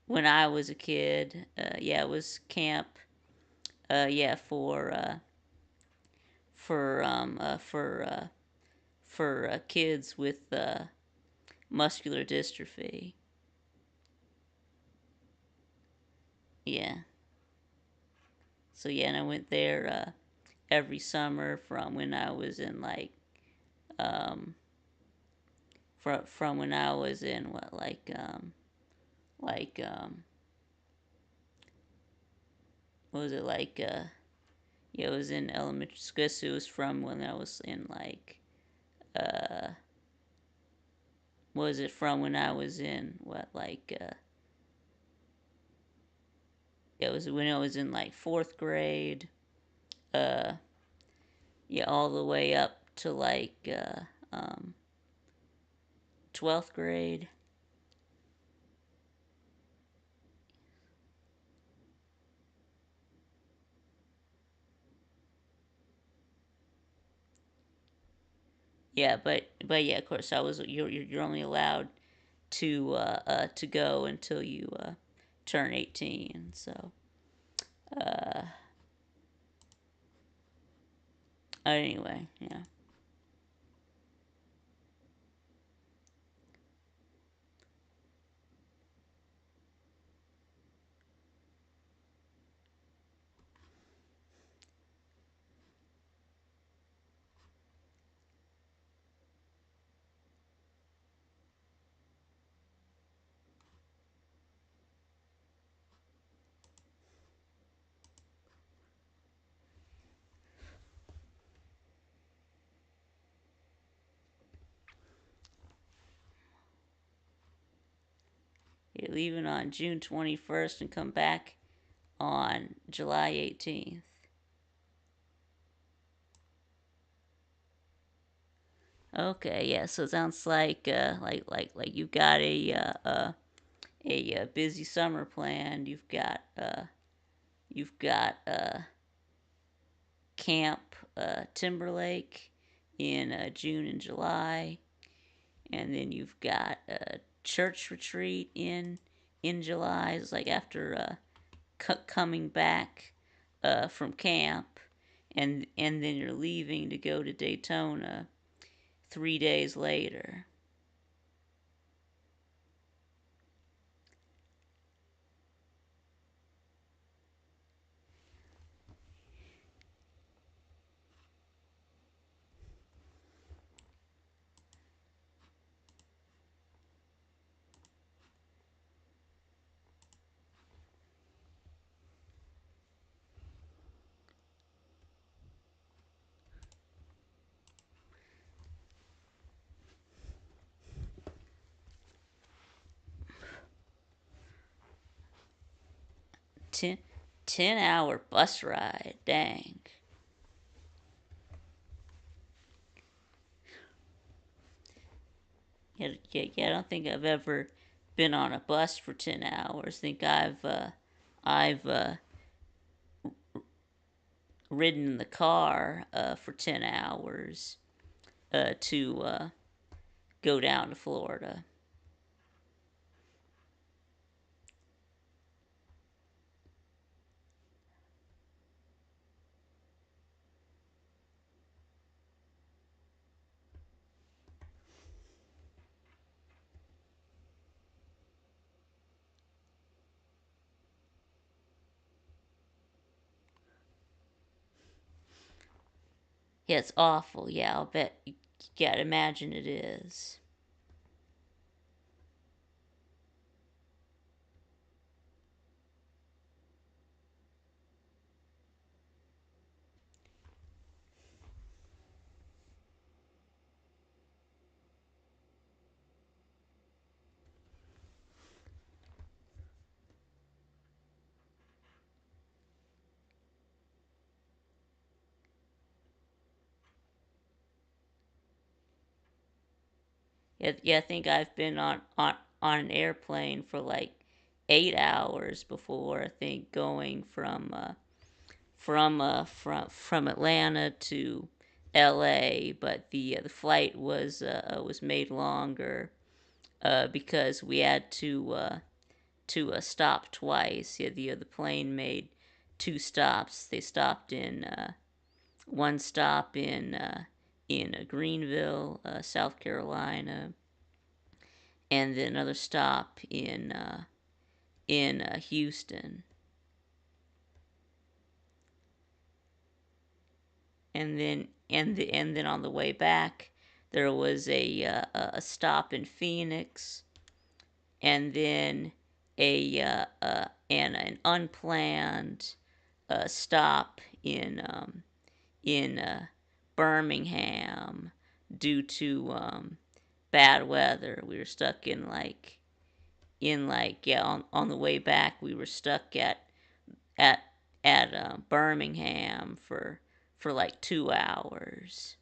Speaker 6: When I was a kid, yeah, it was camp. Yeah, for um uh, for uh, for kids with muscular dystrophy. Yeah. So yeah, and I went there every summer from when I was in um from when I was in what like what was it yeah, it was in elementary school. So it was from when I was in uh what was it from when I was in what yeah, it was when I was in fourth grade. Uh yeah, all the way up to 12th grade. Yeah, but yeah, of course, I was. You're only allowed to go until you turn 18. So uh, anyway, yeah. You're leaving on June 21st and come back on July 18th. Okay, yeah. So it sounds like you've got a busy summer planned. You've got Camp Timberlake in June and July, and then you've got a church retreat in July. It's like after coming back from camp, and then you're leaving to go to Daytona 3 days later. 10, 10 hour bus ride. Dang. Yeah, yeah, yeah. I don't think I've ever been on a bus for 10 hours. I think I've ridden in the car for 10 hours to go down to Florida. Yeah, it's awful. Yeah, I'll bet. You gotta imagine it is. Yeah, yeah. I think I've been on an airplane for like 8 hours before. I think going from Atlanta to L.A., but the flight was made longer because we had to stop twice. Yeah, the plane made two stops. They stopped in one stop in Greenville, South Carolina, and then another stop in Houston, and then on the way back there was a stop in Phoenix, and then an unplanned stop in Birmingham due to bad weather. We were stuck in yeah, on the way back we were stuck at Birmingham for like 2 hours.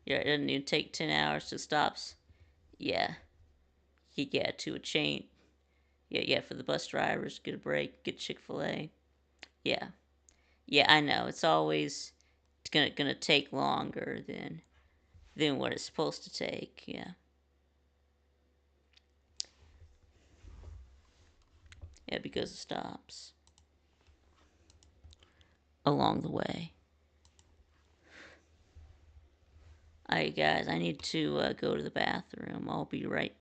Speaker 6: Yeah, it doesn't even take 10 hours to stops. Yeah, you get to a chain. Yeah, yeah, for the bus drivers, get a break, get Chick-fil-A. Yeah, yeah, I know. It's always gonna take longer than what it's supposed to take. Yeah, yeah, because it stops along the way. Alright, guys, I need to go to the bathroom. I'll be right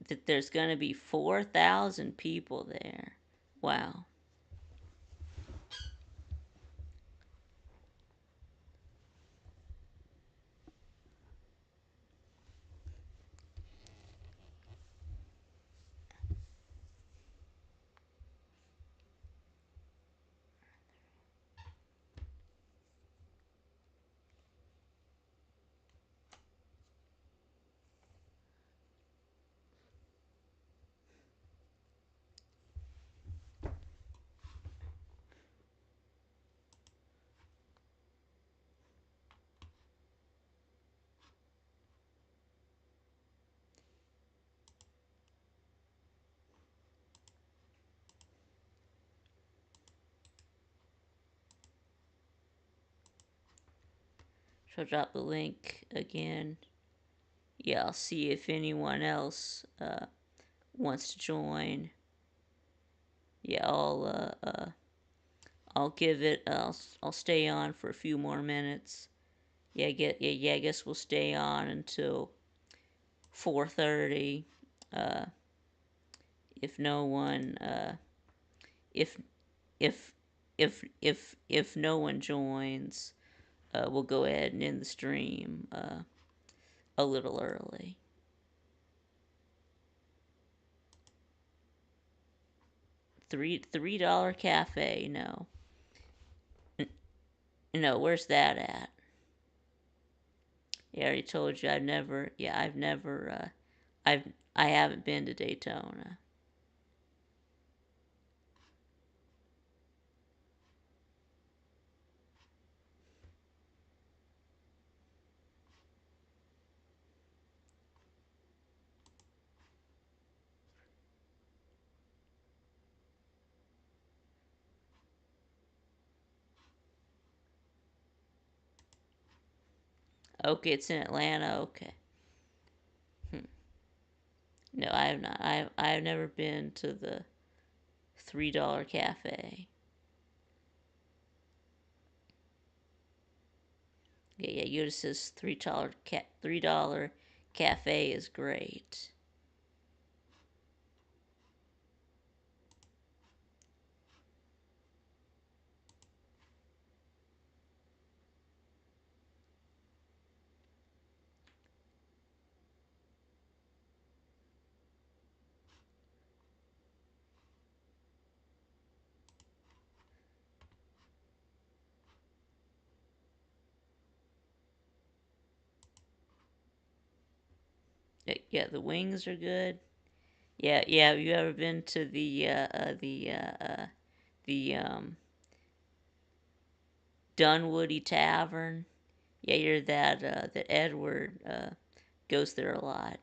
Speaker 6: that there's going to be 4,000 people there. Wow. So I'll drop the link again. Yeah, I'll see if anyone else wants to join. Yeah, I'll give it. I'll stay on for a few more minutes. I guess we'll stay on until 4:30. Uh, if no one, if if if no one joins, we'll go ahead and end the stream a little early. $3 cafe? No, no. Where's that at? Yeah, I already told you. I've never. Yeah, I've never. I haven't been to Daytona. Okay, it's in Atlanta. Okay. Hmm. No, I have not. I've never been to the $3 cafe. Yeah, Yoda says $3 cafe is great. Yeah, the wings are good. Yeah. Have you ever been to the Dunwoody Tavern? Yeah, you're that Edward goes there a lot.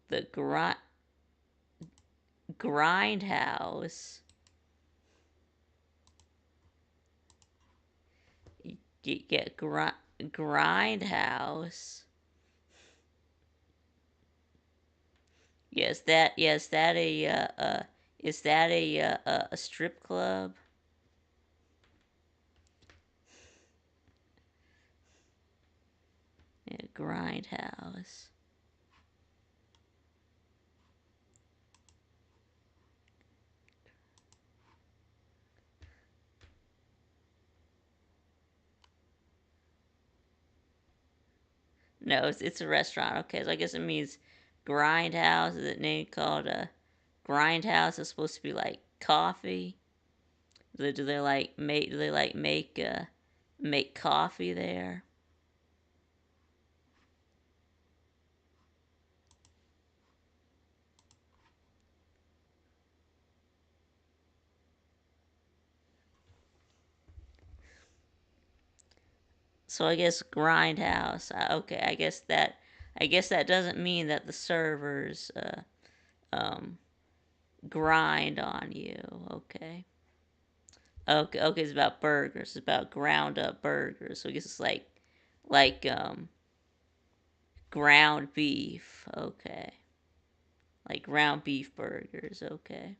Speaker 6: The Grindhouse. Yeah, Grindhouse. Is that a strip club? Yeah, Grindhouse. No, it's a restaurant. Okay, so I guess it means Grindhouse. Is it name called Grindhouse? Is supposed to be like coffee. Do they like make? Do they like make coffee there? So I guess Grindhouse. Okay, I guess that doesn't mean that the servers um grind on you. Okay. Okay. It's about burgers. It's about ground up burgers. So I guess it's like Ground beef. Okay. Like ground beef burgers. Okay.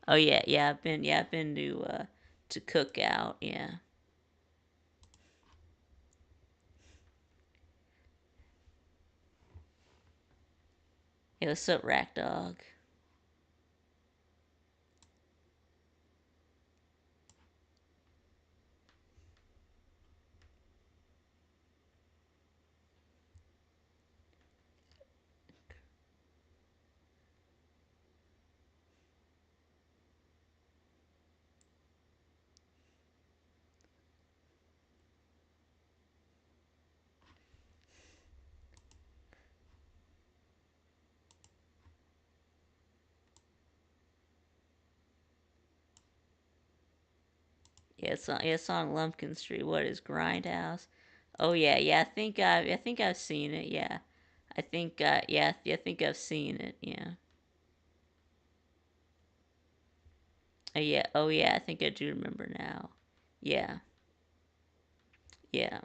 Speaker 6: Oh yeah, I've been to Cookout. Yeah. Yeah, what's up, Rack Dog? It's on Lumpkin Street. What is Grindhouse? Oh yeah, I think I've seen it. Yeah, I think I've seen it. Yeah. Oh yeah, I think I do remember now. Yeah, yeah.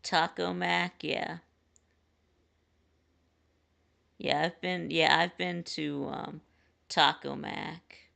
Speaker 6: Taco Mac. Yeah, yeah. I've been to Taco Mac.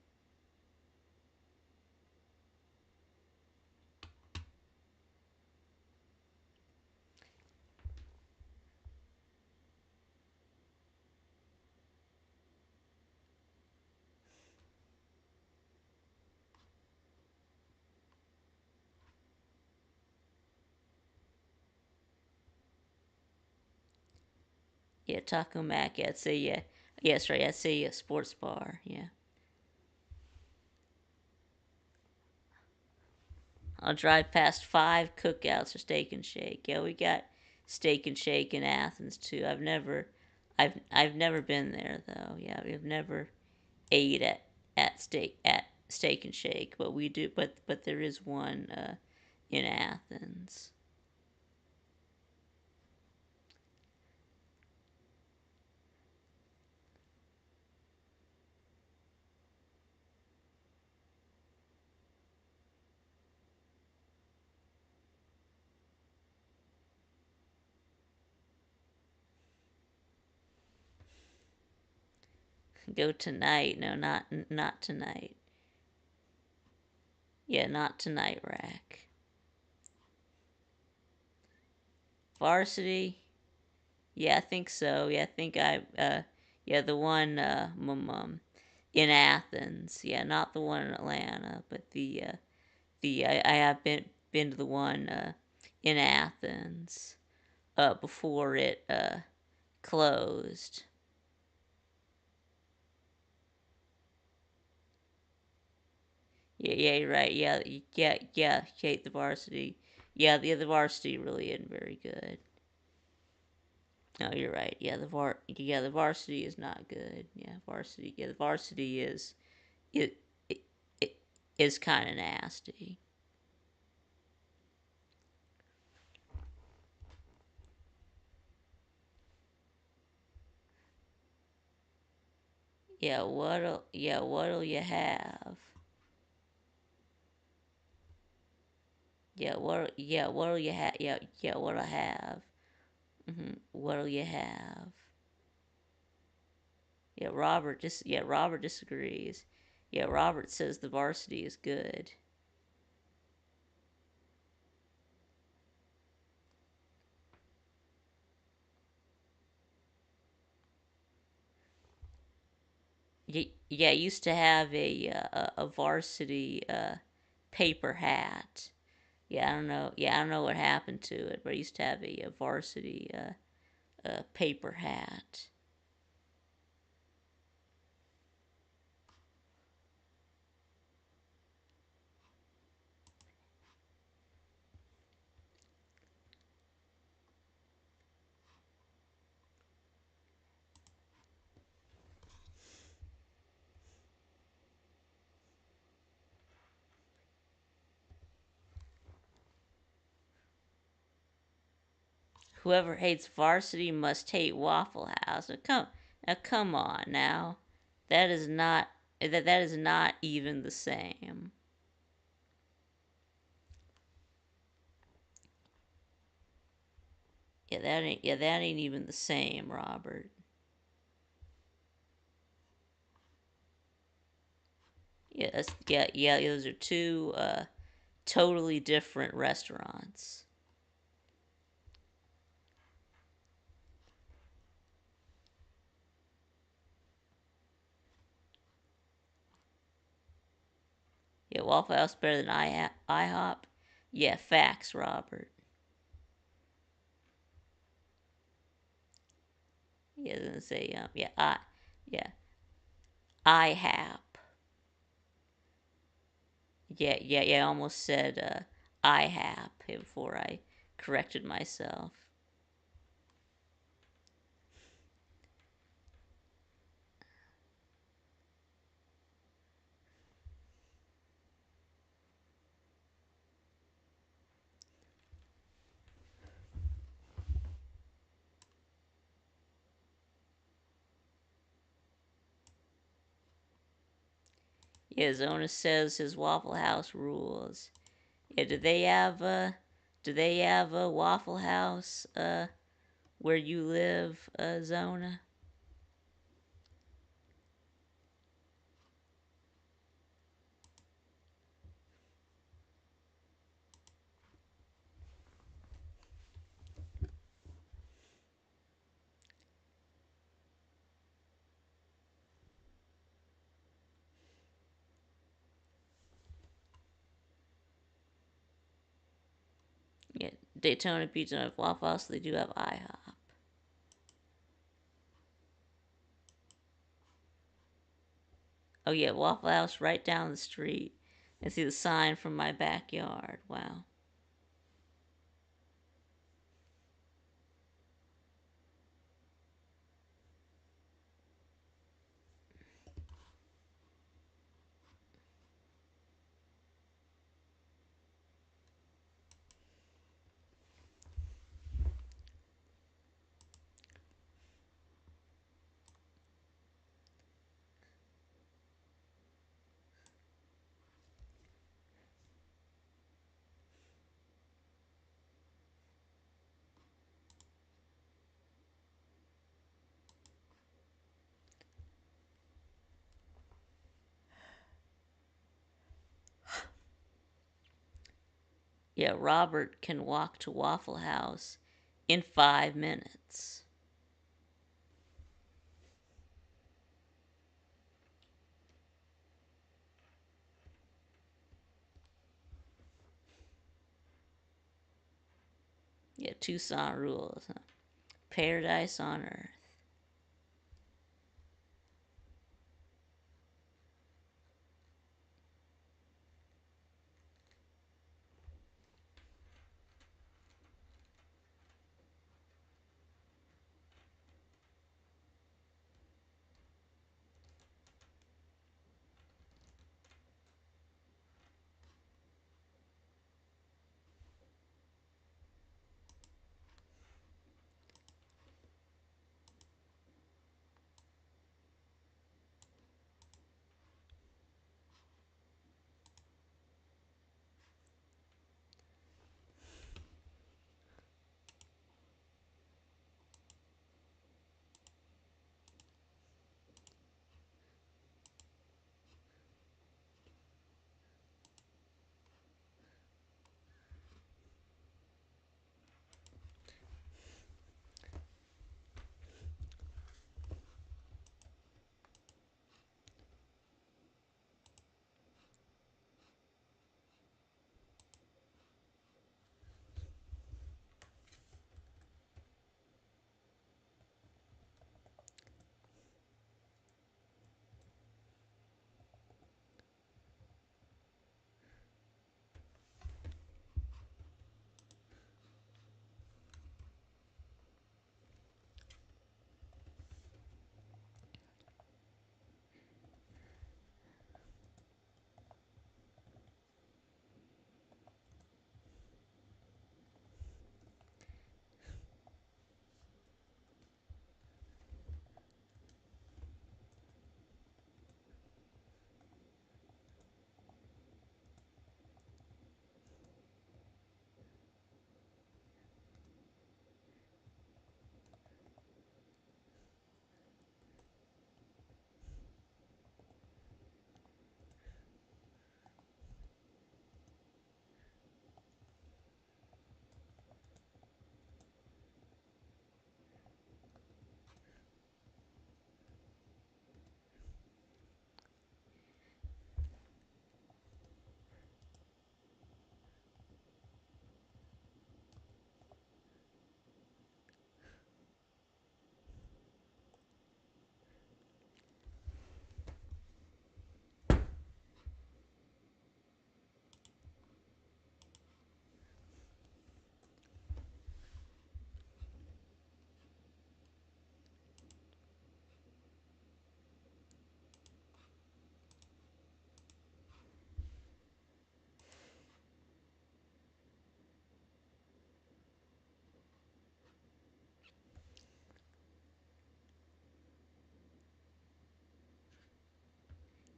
Speaker 6: Yeah, Taco Mac. Yeah, I'd say yeah. Yes, right. I'd say a sports bar. Yeah. I'll drive past 5 cookouts for Steak and Shake. Yeah, we got Steak and Shake in Athens too. I've never been there though. Yeah, we've never ate at Steak and Shake, but we do. But there is one in Athens. Go tonight? No, not tonight. Yeah, not tonight, Rack. Varsity? Yeah, I think so. Yeah, I think yeah, the one in Athens. Yeah, not the one in Atlanta, but I have been to the one in Athens before it closed. Yeah, you're right. Yeah, the varsity. Yeah, the varsity really isn't very good. No, you're right. Yeah, the varsity is not good. Yeah, the varsity it it, it is kind of nasty. What'll you have? What'll you have? What'll I have? What'll you have? Robert disagrees. Yeah, Robert says the varsity is good. Yeah, I used to have a varsity paper hat. Yeah, I don't know. Yeah, I don't know what happened to it, but I used to have a varsity paper hat. Whoever hates varsity must hate Waffle House. Now come on now. That is not that is not even the same. Yeah, that ain't even the same, Robert. Yeah, those are two totally different restaurants. Yeah, Waffle House better than IHOP. Yeah, facts, Robert. Yeah, gonna say yeah IHOP. Yeah. I almost said IHOP before I corrected myself. Yeah, Zona says his Waffle House rules. Yeah, do they have a Waffle House where you live, Zona? Yeah, Daytona Pizza and Waffle House, they do have IHOP. Oh yeah, Waffle House right down the street. I see the sign from my backyard. Wow. Yeah, Robert can walk to Waffle House in 5 minutes. Yeah, Tucson rules. Huh? Paradise on Earth.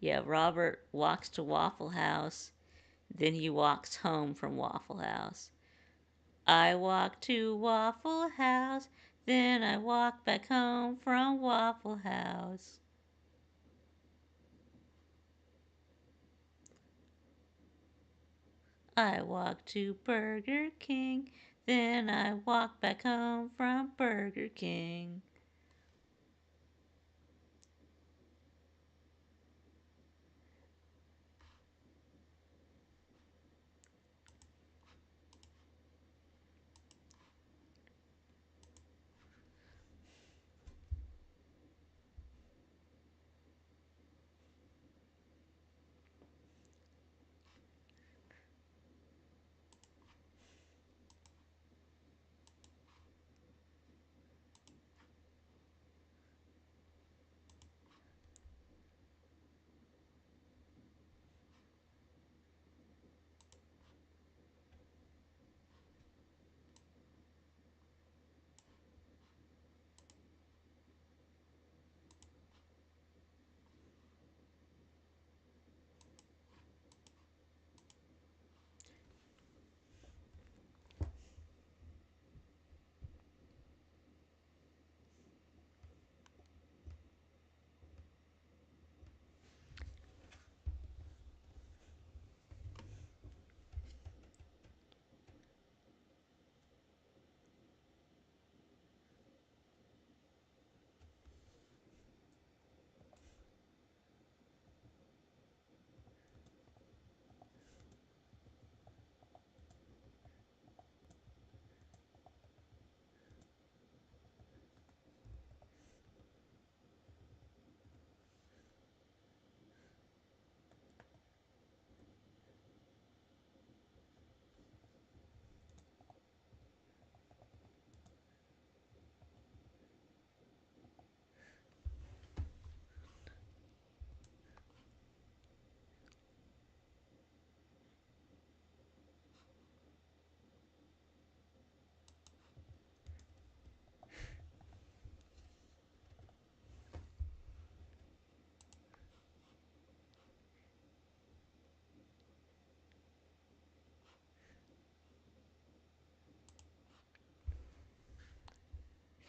Speaker 6: Yeah, Robert walks to Waffle House, then he walks home from Waffle House. I walk to Waffle House, then I walk back home from Waffle House. I walk to Burger King, then I walk back home from Burger King.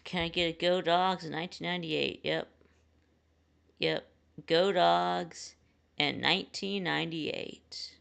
Speaker 6: Can I get a Go Dogs in 1998? Yep. Yep. Go Dogs in 1998.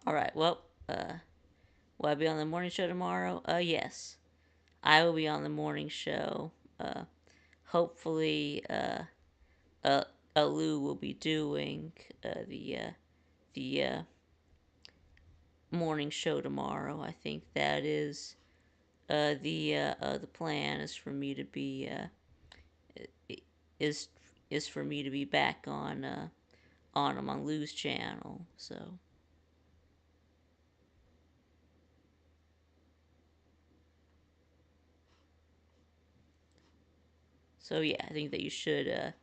Speaker 6: All right. Well, will I be on the morning show tomorrow? Yes. I will be on the morning show. Uh, hopefully, Lou will be doing the morning show tomorrow. I think that is the plan is for me to be is is for me to be back on him on Lou's channel. So yeah, I think that you should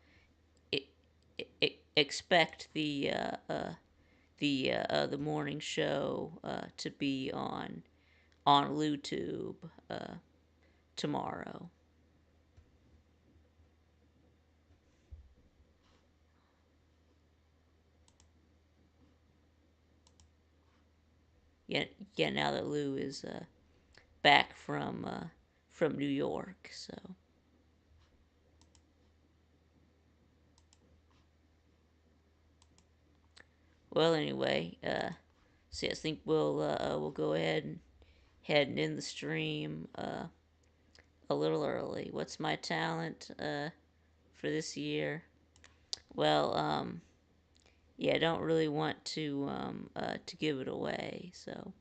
Speaker 6: expect the morning show to be on LouTube tomorrow. Yeah, yeah. Now that Lou is back from New York, so. Well, anyway, so yeah, I think we'll go ahead and heading in the stream a little early. What's my talent for this year? Well, yeah, I don't really want to give it away, so.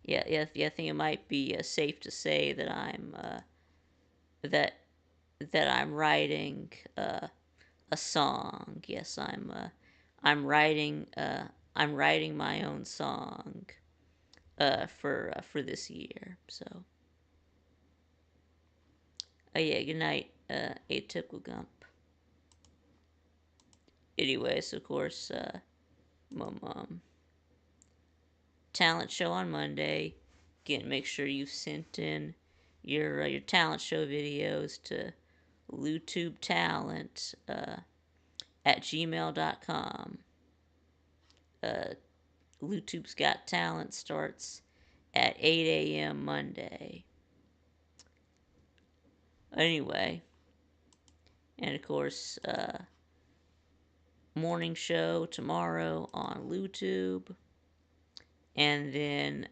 Speaker 6: Yeah. I think it might be safe to say that that I'm writing a song. Yes, I'm writing I'm writing my own song for this year. So, yeah. Good night, Atypical Gump. Anyways, of course, talent show on Monday. Again, make sure you've sent in your talent show videos to LouTubeTalent at gmail.com. LouTube's Got Talent starts at 8 a.m. Monday. Anyway, and of course, morning show tomorrow on LouTube, and then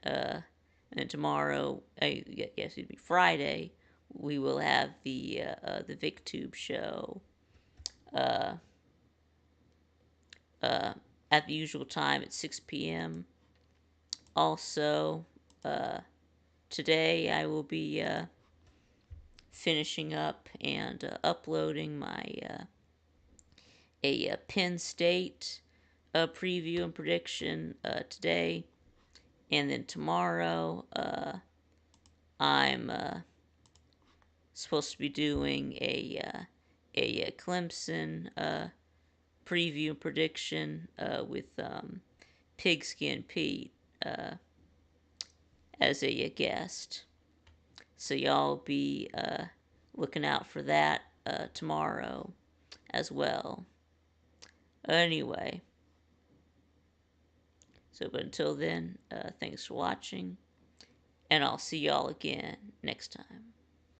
Speaker 6: tomorrow, excuse me, Friday, we will have the VicTube show uh, at the usual time at 6 p.m. Also, today I will be finishing up and uploading my Penn State preview and prediction today, and then tomorrow I'm supposed to be doing a Clemson preview and prediction with Pigskin Pete as a guest. So y'all be looking out for that tomorrow as well. Anyway, so but until then, thanks for watching, and I'll see y'all again next time.